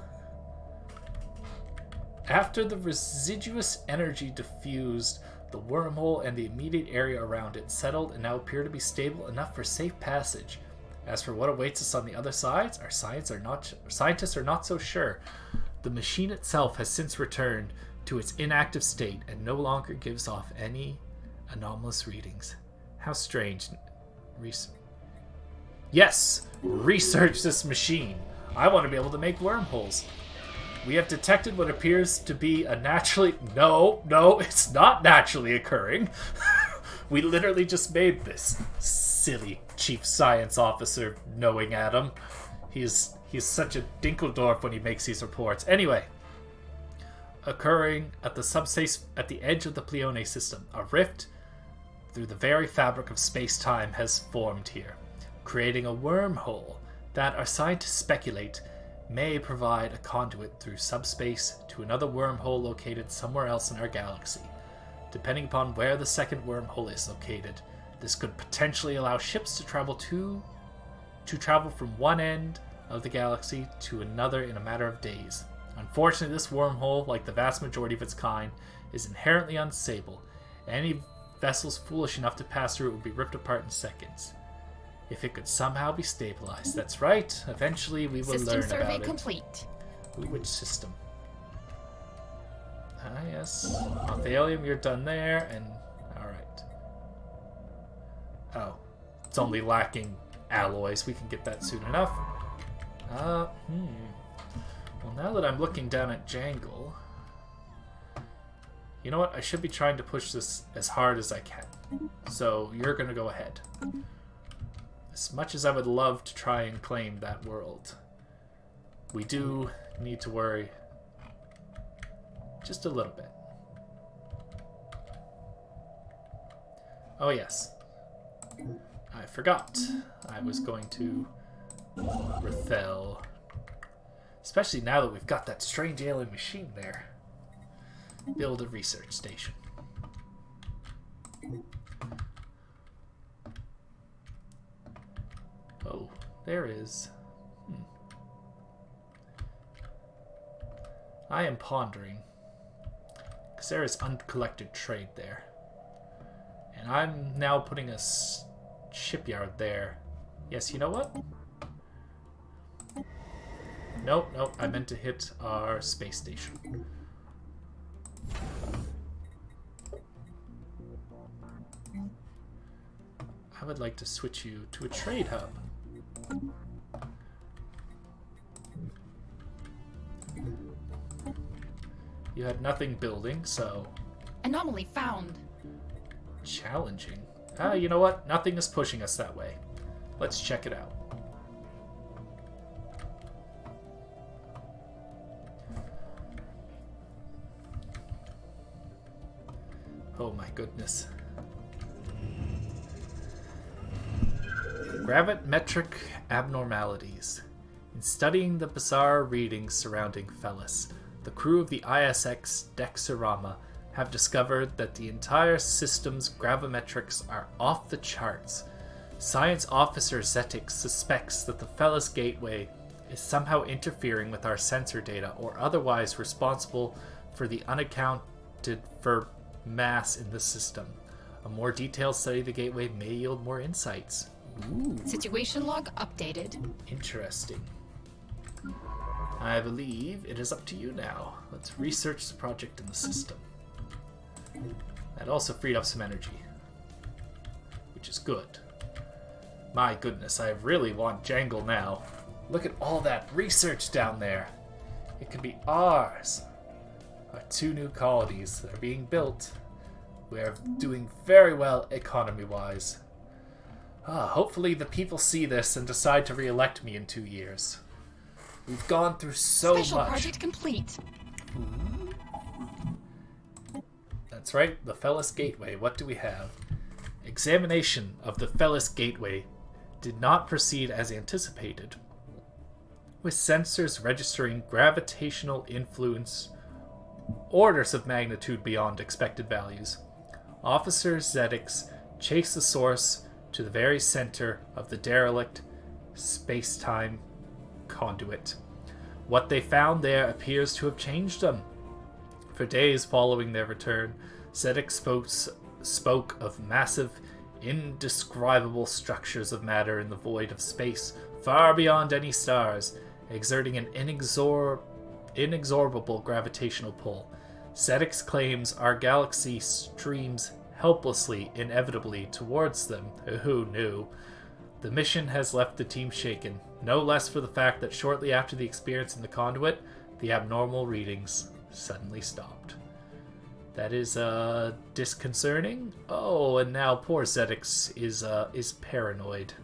After the residuous energy diffused, the wormhole and the immediate area around it settled and now appear to be stable enough for safe passage. As for what awaits us on the other sides, our scientists are not so sure. The machine itself has since returned to its inactive state and no longer gives off any anomalous readings. How strange. Yes! Research this machine. I want to be able to make wormholes. We have detected what appears to be a naturally... No, it's not naturally occurring. We literally just made this. Silly Chief Science Officer knowing Adam. He's such a Dinkeldorf when he makes these reports. Anyway, occurring at the subspace at the edge of the Pleione system, a rift through the very fabric of space-time has formed here, creating a wormhole that our scientists speculate may provide a conduit through subspace to another wormhole located somewhere else in our galaxy. Depending upon where the second wormhole is located, this could potentially allow ships to travel from one end of the galaxy to another in a matter of days. Unfortunately, this wormhole, like the vast majority of its kind, is inherently unstable. Any vessels foolish enough to pass through it would be ripped apart in seconds. If it could somehow be stabilized. That's right. Eventually we will learn about it. System survey complete. Which system? Ah, yes. Mothalium, you're done there, and... Alright. Oh. It's only lacking alloys. We can get that soon enough. Well, now that I'm looking down at Jangle... You know what? I should be trying to push this as hard as I can. So, you're gonna go ahead. As much as I would love to try and claim that world, we do need to worry just a little bit. Oh yes, I forgot. I was going to Rethel. Especially now that we've got that strange alien machine there. Build a research station. Oh, there is. I am pondering, because there is uncollected trade there. And I'm now putting a shipyard there. Yes, you know what? Nope, I meant to hit our space station. I would like to switch you to a trade hub. You had nothing building, so... Anomaly found. Challenging. You know what? Nothing is pushing us that way. Let's check it out. Oh my goodness. Gravimetric abnormalities. In studying the bizarre readings surrounding Felis, the crew of the ISX Dexarama have discovered that the entire system's gravimetrics are off the charts. Science Officer Zetix suspects that the Felis Gateway is somehow interfering with our sensor data or otherwise responsible for the unaccounted for mass in the system. A more detailed study of the gateway may yield more insights. Ooh. Situation log updated. Interesting. I believe it is up to you now. Let's research the project in the system. That also freed up some energy, which is good. My goodness, I really want Jangle now. Look at all that research down there. It could be ours. Our 2 new colonies that are being built. We are doing very well economy-wise. Hopefully the people see this and decide to re-elect me in 2 years. We've gone through so much. Special project complete. That's right, the Felis Gateway. What do we have? Examination of the Felis Gateway did not proceed as anticipated, with sensors registering gravitational influence orders of magnitude beyond expected values. Officer Zetix chased the source to the very center of the derelict space-time conduit. What they found there appears to have changed them. For days following their return, Zetix spoke of massive, indescribable structures of matter in the void of space, far beyond any stars, exerting an inexorable gravitational pull. Zetix claims our galaxy streams helplessly, inevitably, towards them. Who knew? The mission has left the team shaken, no less for the fact that shortly after the experience in the conduit, the abnormal readings suddenly stopped. That is, disconcerting. Oh, and now poor Zetix is paranoid.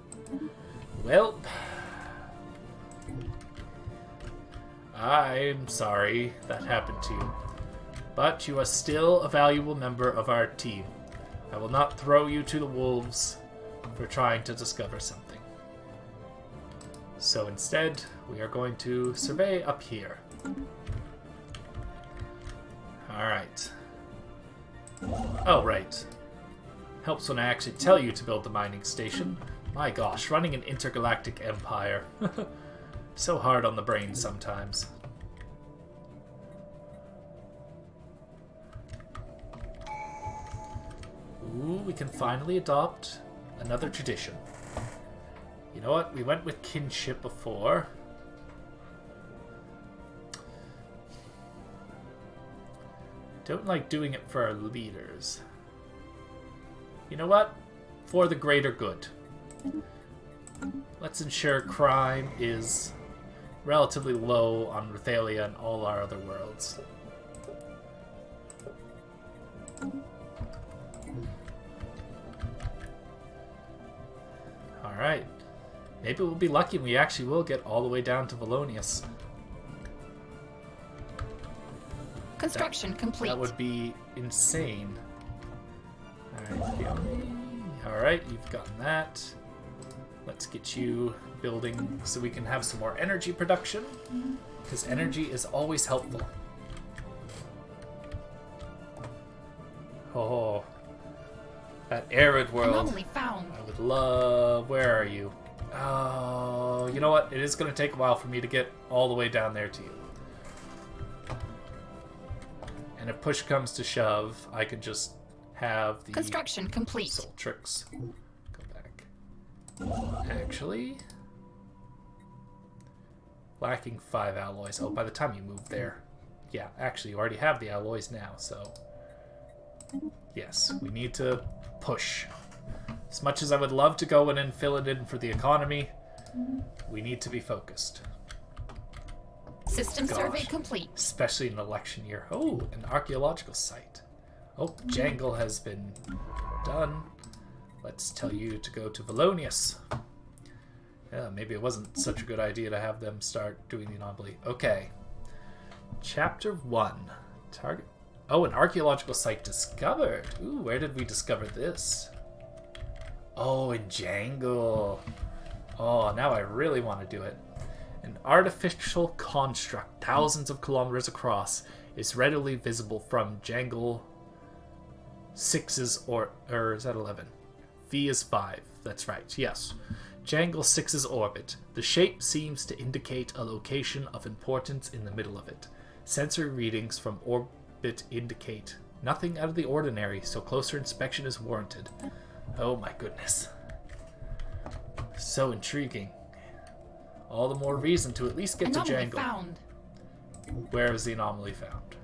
Well, I'm sorry that happened to you, but you are still a valuable member of our team. I will not throw you to the wolves for trying to discover something. So instead, we are going to survey up here. Alright. Oh, right. Helps when I actually tell you to build the mining station. My gosh, running an intergalactic empire. So hard on the brain sometimes. Ooh, we can finally adopt another tradition. You know what? We went with kinship before. Don't like doing it for our leaders. You know what? For the greater good. Let's ensure crime is relatively low on Rathalia and all our other worlds. Alright. Maybe we'll be lucky and we actually will get all the way down to Valonius. Construction complete. That would be insane. Alright, you've gotten that. Let's get you building so we can have some more energy production. Because energy is always helpful. Oh, that arid world. Anomaly found. I would love... Where are you? Oh, you know what? It is going to take a while for me to get all the way down there to you. And if push comes to shove, I could just have the... Construction complete. Soul tricks. Go back. Actually... Lacking 5 alloys. Oh, by the time you move there. Yeah, actually, you already have the alloys now, so... Yes, we need to push. As much as I would love to go in and fill it in for the economy, we need to be focused. System survey complete. Especially in an election year. Oh, an archaeological site. Oh, Jangle has been done. Let's tell you to go to Valonius. Yeah, maybe it wasn't such a good idea to have them start doing the anomaly. Okay. Chapter 1. Target. Oh, an archaeological site discovered. Ooh, where did we discover this? Oh, in Jangle. Oh, now I really want to do it. An artificial construct thousands of kilometers across is readily visible from Jangle 6's or is that 11? V is 5. That's right, yes. Jangle 6's orbit. The shape seems to indicate a location of importance in the middle of it. Sensory readings from orbit indicate nothing out of the ordinary, so closer inspection is warranted. Oh my goodness. So intriguing. All the more reason to at least get anomaly to Jangle. Found. Where is the anomaly found?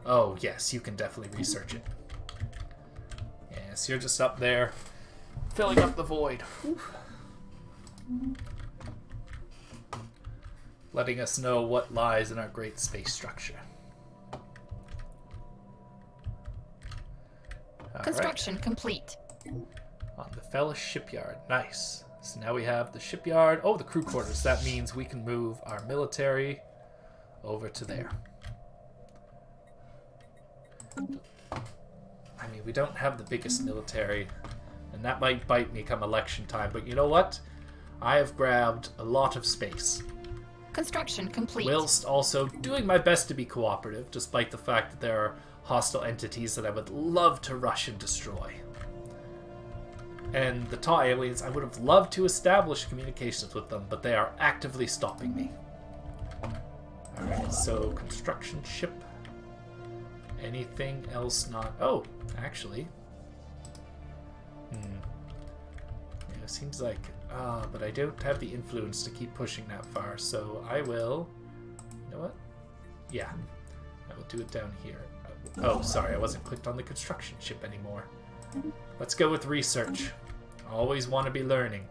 Oh, yes, you can definitely research it. Yes, you're just up there, filling up the void. Whew. Letting us know what lies in our great space structure. Construction complete. On the Fellas shipyard. Nice. So now we have the shipyard. Oh, the crew quarters. That means we can move our military over to there. I mean, we don't have the biggest military, and that might bite me come election time, but you know what? I have grabbed a lot of space. Construction complete. Whilst also doing my best to be cooperative, despite the fact that there are hostile entities that I would love to rush and destroy. And the Taw aliens, I would have loved to establish communications with them, but they are actively stopping me. Alright, so construction ship. Anything else not... Oh, actually. Yeah, it seems like... but I don't have the influence to keep pushing that far, so I will... You know what? Yeah, I will do it down here. Oh, sorry, I wasn't clicked on the construction ship anymore. Let's go with research. Always want to be learning.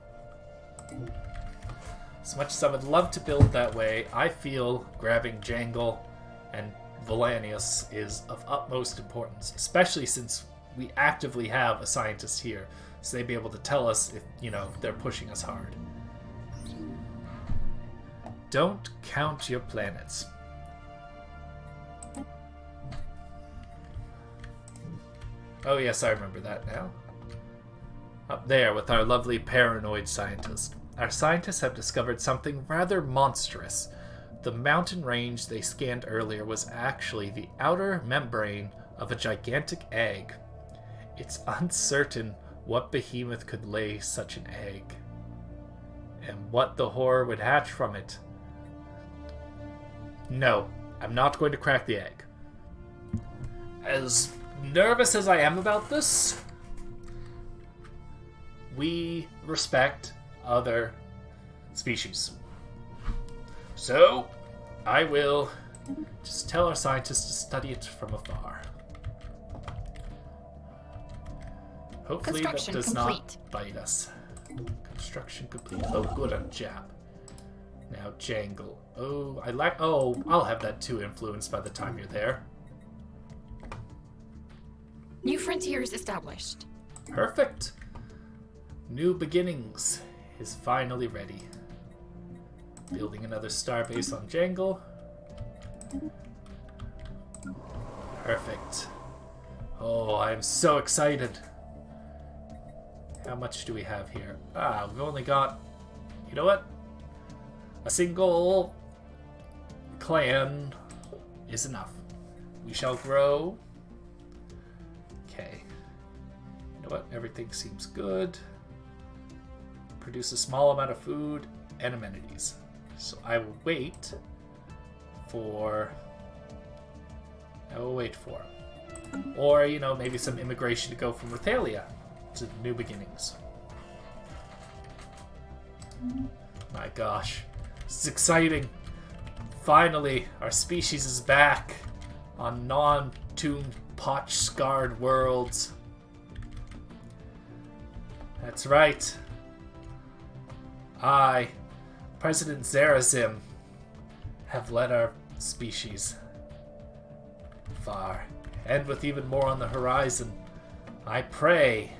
As much as I would love to build that way, I feel grabbing Jangle and Valonius is of utmost importance, especially since we actively have a scientist here, so they'd be able to tell us if, you know, they're pushing us hard. Don't count your planets. Oh yes, I remember that now. Up there with our lovely paranoid scientist. Our scientists have discovered something rather monstrous. The mountain range they scanned earlier was actually the outer membrane of a gigantic egg. It's uncertain what behemoth could lay such an egg, and what the horror would hatch from it. No, I'm not going to crack the egg. As nervous as I am about this, we respect other species. So, I will just tell our scientists to study it from afar. Hopefully that does not bite us. Construction complete. Oh, good on Jap. Now Jangle. Oh, I'll have that too influenced by the time you're there. New frontiers established. Perfect. New Beginnings is finally ready. Building another starbase on Jangle. Perfect. Oh, I'm so excited. How much do we have here? We've only got... You know what? A single clan is enough. We shall grow. Okay. You know what? Everything seems good. Produce a small amount of food and amenities. So I will wait for... Or, you know, maybe some immigration to go from Rathalia to New Beginnings. My gosh. This is exciting. Finally, our species is back on non-tuned, potch-scarred worlds. That's right. I, President Zarazim, have led our species far, and with even more on the horizon. I pray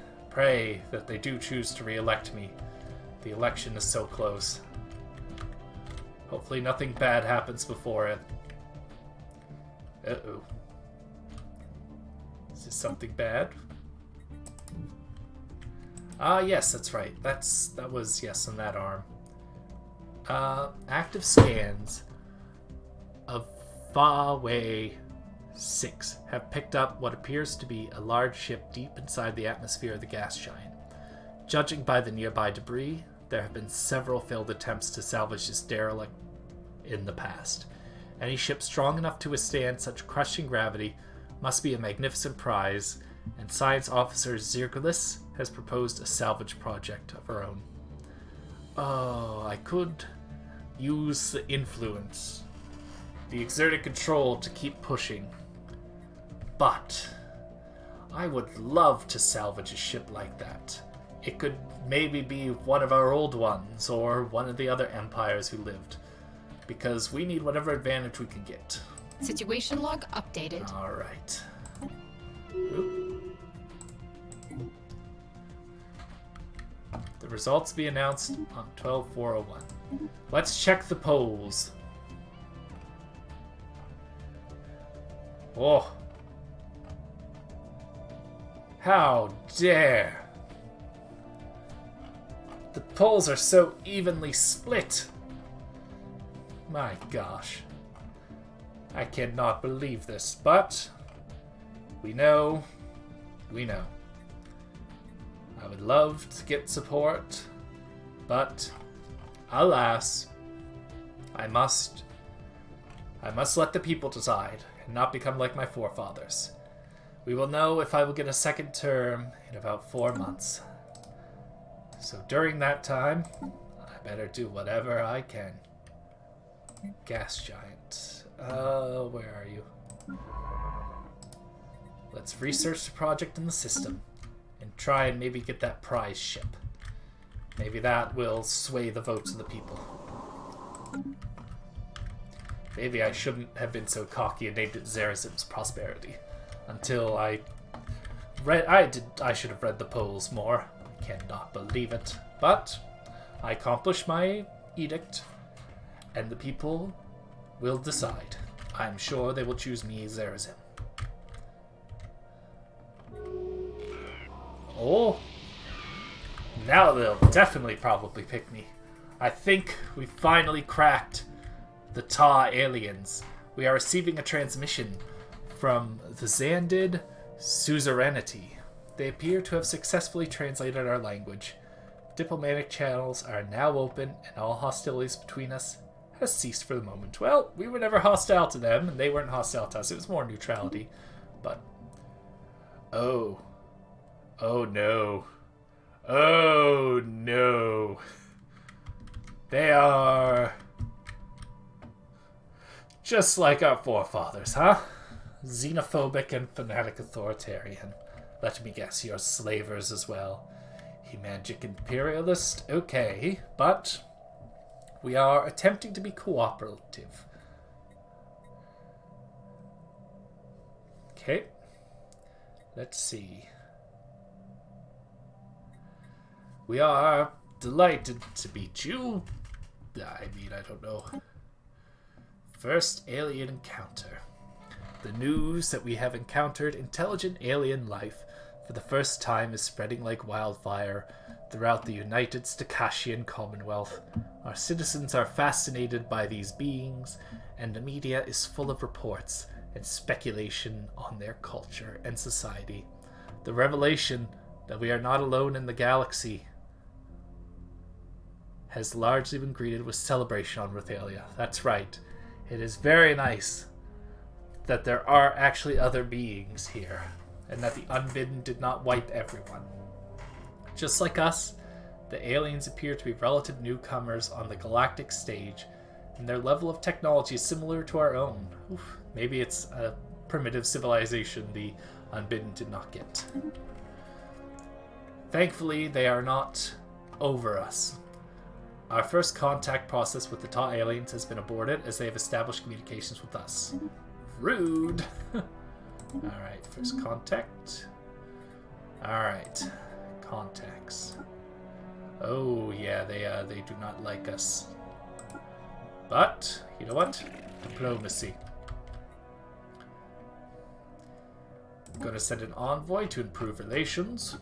that they do choose to re-elect me. The election is so close. Hopefully nothing bad happens before it. Uh-oh. Is this something bad? Yes, that's right. That was, yes, on that arm. Active scans of Faway 6 have picked up what appears to be a large ship deep inside the atmosphere of the gas giant. Judging by the nearby debris, there have been several failed attempts to salvage this derelict in the past. Any ship strong enough to withstand such crushing gravity must be a magnificent prize, and Science Officer Zirgulis has proposed a salvage project of her own. Oh, I could use the influence, the exerted control to keep pushing. But I would love to salvage a ship like that. It could maybe be one of our old ones, or one of the other empires who lived. Because we need whatever advantage we can get. Situation log updated. Alright. The results be announced on 12/4/01. Let's check the polls. Oh. How dare! The polls are so evenly split. My gosh. I cannot believe this, but we know. I would love to get support, but alas, I must let the people decide and not become like my forefathers. We will know if I will get a second term in about 4 months. So during that time, I better do whatever I can. Gas giant. Where are you? Let's research the project in the system and try and maybe get that prize ship. Maybe that will sway the votes of the people. Maybe I shouldn't have been so cocky and named it Zarazim's Prosperity. Until I should have read the polls more. I cannot believe it. But I accomplished my edict, and the people will decide. I'm sure they will choose me, Zarazim. Oh, now they'll definitely probably pick me. I think we finally cracked the Ta aliens. We are receiving a transmission from the Xandid suzerainty. They appear to have successfully translated our language. Diplomatic channels are now open, and all hostilities between us has ceased for the moment. Well, we were never hostile to them, and they weren't hostile to us. It was more neutrality. But, oh no. Oh no. They are just like our forefathers, huh? Xenophobic and fanatic authoritarian. Let me guess, you're slavers as well. Humangic imperialist, okay, but we are attempting to be cooperative. Okay, let's see. We are delighted to meet you. I don't know. First alien encounter. The news that we have encountered intelligent alien life for the first time is spreading like wildfire throughout the United Steccashian Commonwealth. Our citizens are fascinated by these beings, and the media is full of reports and speculation on their culture and society. The revelation that we are not alone in the galaxy has largely been greeted with celebration on Rathalia. That's right. It is very nice that there are actually other beings here, and that the Unbidden did not wipe everyone. Just like us, the aliens appear to be relative newcomers on the galactic stage, and their level of technology is similar to our own. Oof, maybe it's a primitive civilization the Unbidden did not get. Thankfully, they are not over us. Our first contact process with the Ta aliens has been aborted as they have established communications with us. Rude! Alright, first contact. Alright, contacts. Oh yeah, they do not like us. But, you know what? Diplomacy. I'm gonna send an envoy to improve relations.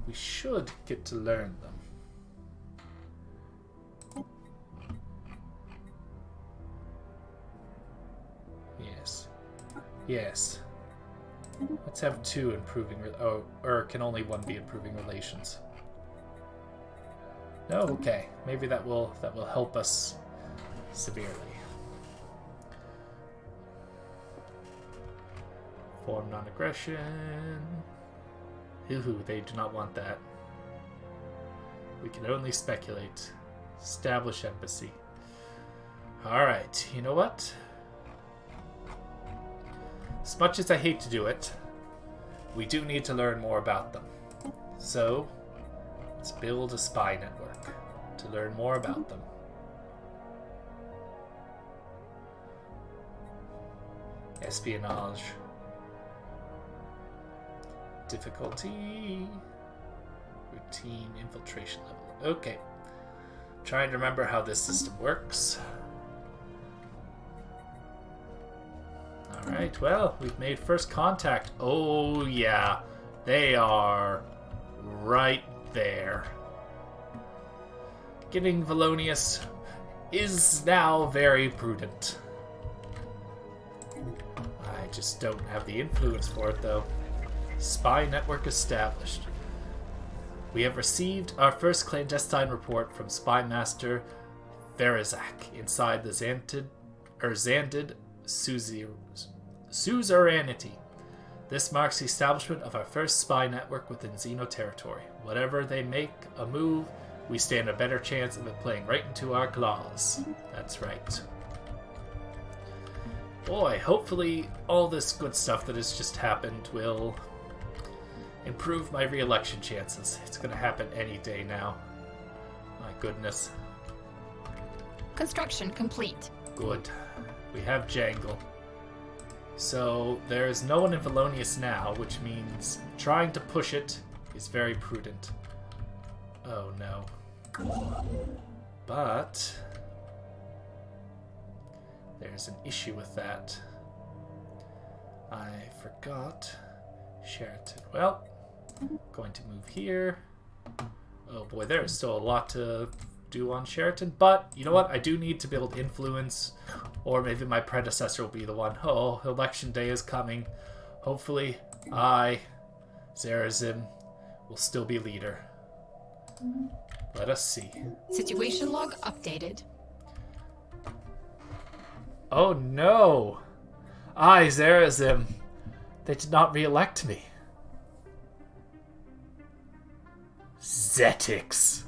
We should get to learn them. Yes. Yes. Let's have two improving... or can only one be improving relations? No? Okay. Maybe that will help us severely. Form non-aggression... Ooh, they do not want that. We can only speculate. Establish embassy. Alright, you know what? As much as I hate to do it, we do need to learn more about them. So, let's build a spy network to learn more about them. Espionage. Difficulty. Routine infiltration level. Okay. Trying to remember how this system works. Alright, well, we've made first contact. Oh, yeah. They are right there. Getting Valonius is now very prudent. I just don't have the influence for it, though. Spy network established. We have received our first clandestine report from Spy Master Verizak inside the Xandid suzerainty. This marks the establishment of our first spy network within Xeno territory. Whatever they make a move, we stand a better chance of it playing right into our claws. That's right. Boy, hopefully all this good stuff that has just happened will improve my re-election chances. It's gonna happen any day now. My goodness. Construction complete. Good. We have Jangle. So there is no one in Valonius now, which means trying to push it is very prudent. Oh no. But there's an issue with that. I forgot Sheraton. Well, going to move here. Oh boy, there is still a lot to do on Sheraton, but you know what? I do need to build influence, or maybe my predecessor will be the one. Oh, election day is coming. Hopefully, I, Zarazim, will still be leader. Let us see. Situation log updated. Oh no! I, Zarazim, they did not re-elect me. Zetix,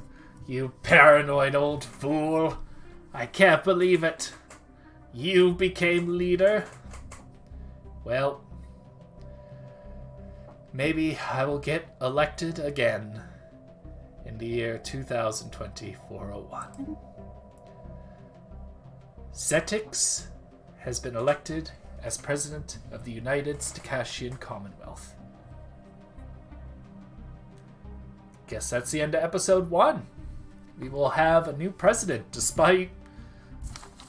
you paranoid old fool. I can't believe it. You became leader. Well, maybe I will get elected again in the year 2020-401. Zetix has been elected as president of the United Steccashian Commonwealth. Guess that's the end of episode 1. We will have a new president, despite...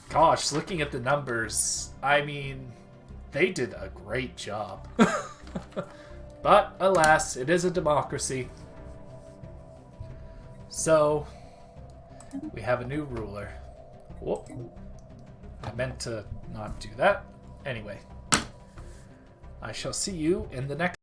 Gosh, looking at the numbers, I mean, they did a great job. But, alas, it is a democracy. So, we have a new ruler. Whoop. I meant to not do that. Anyway, I shall see you in the next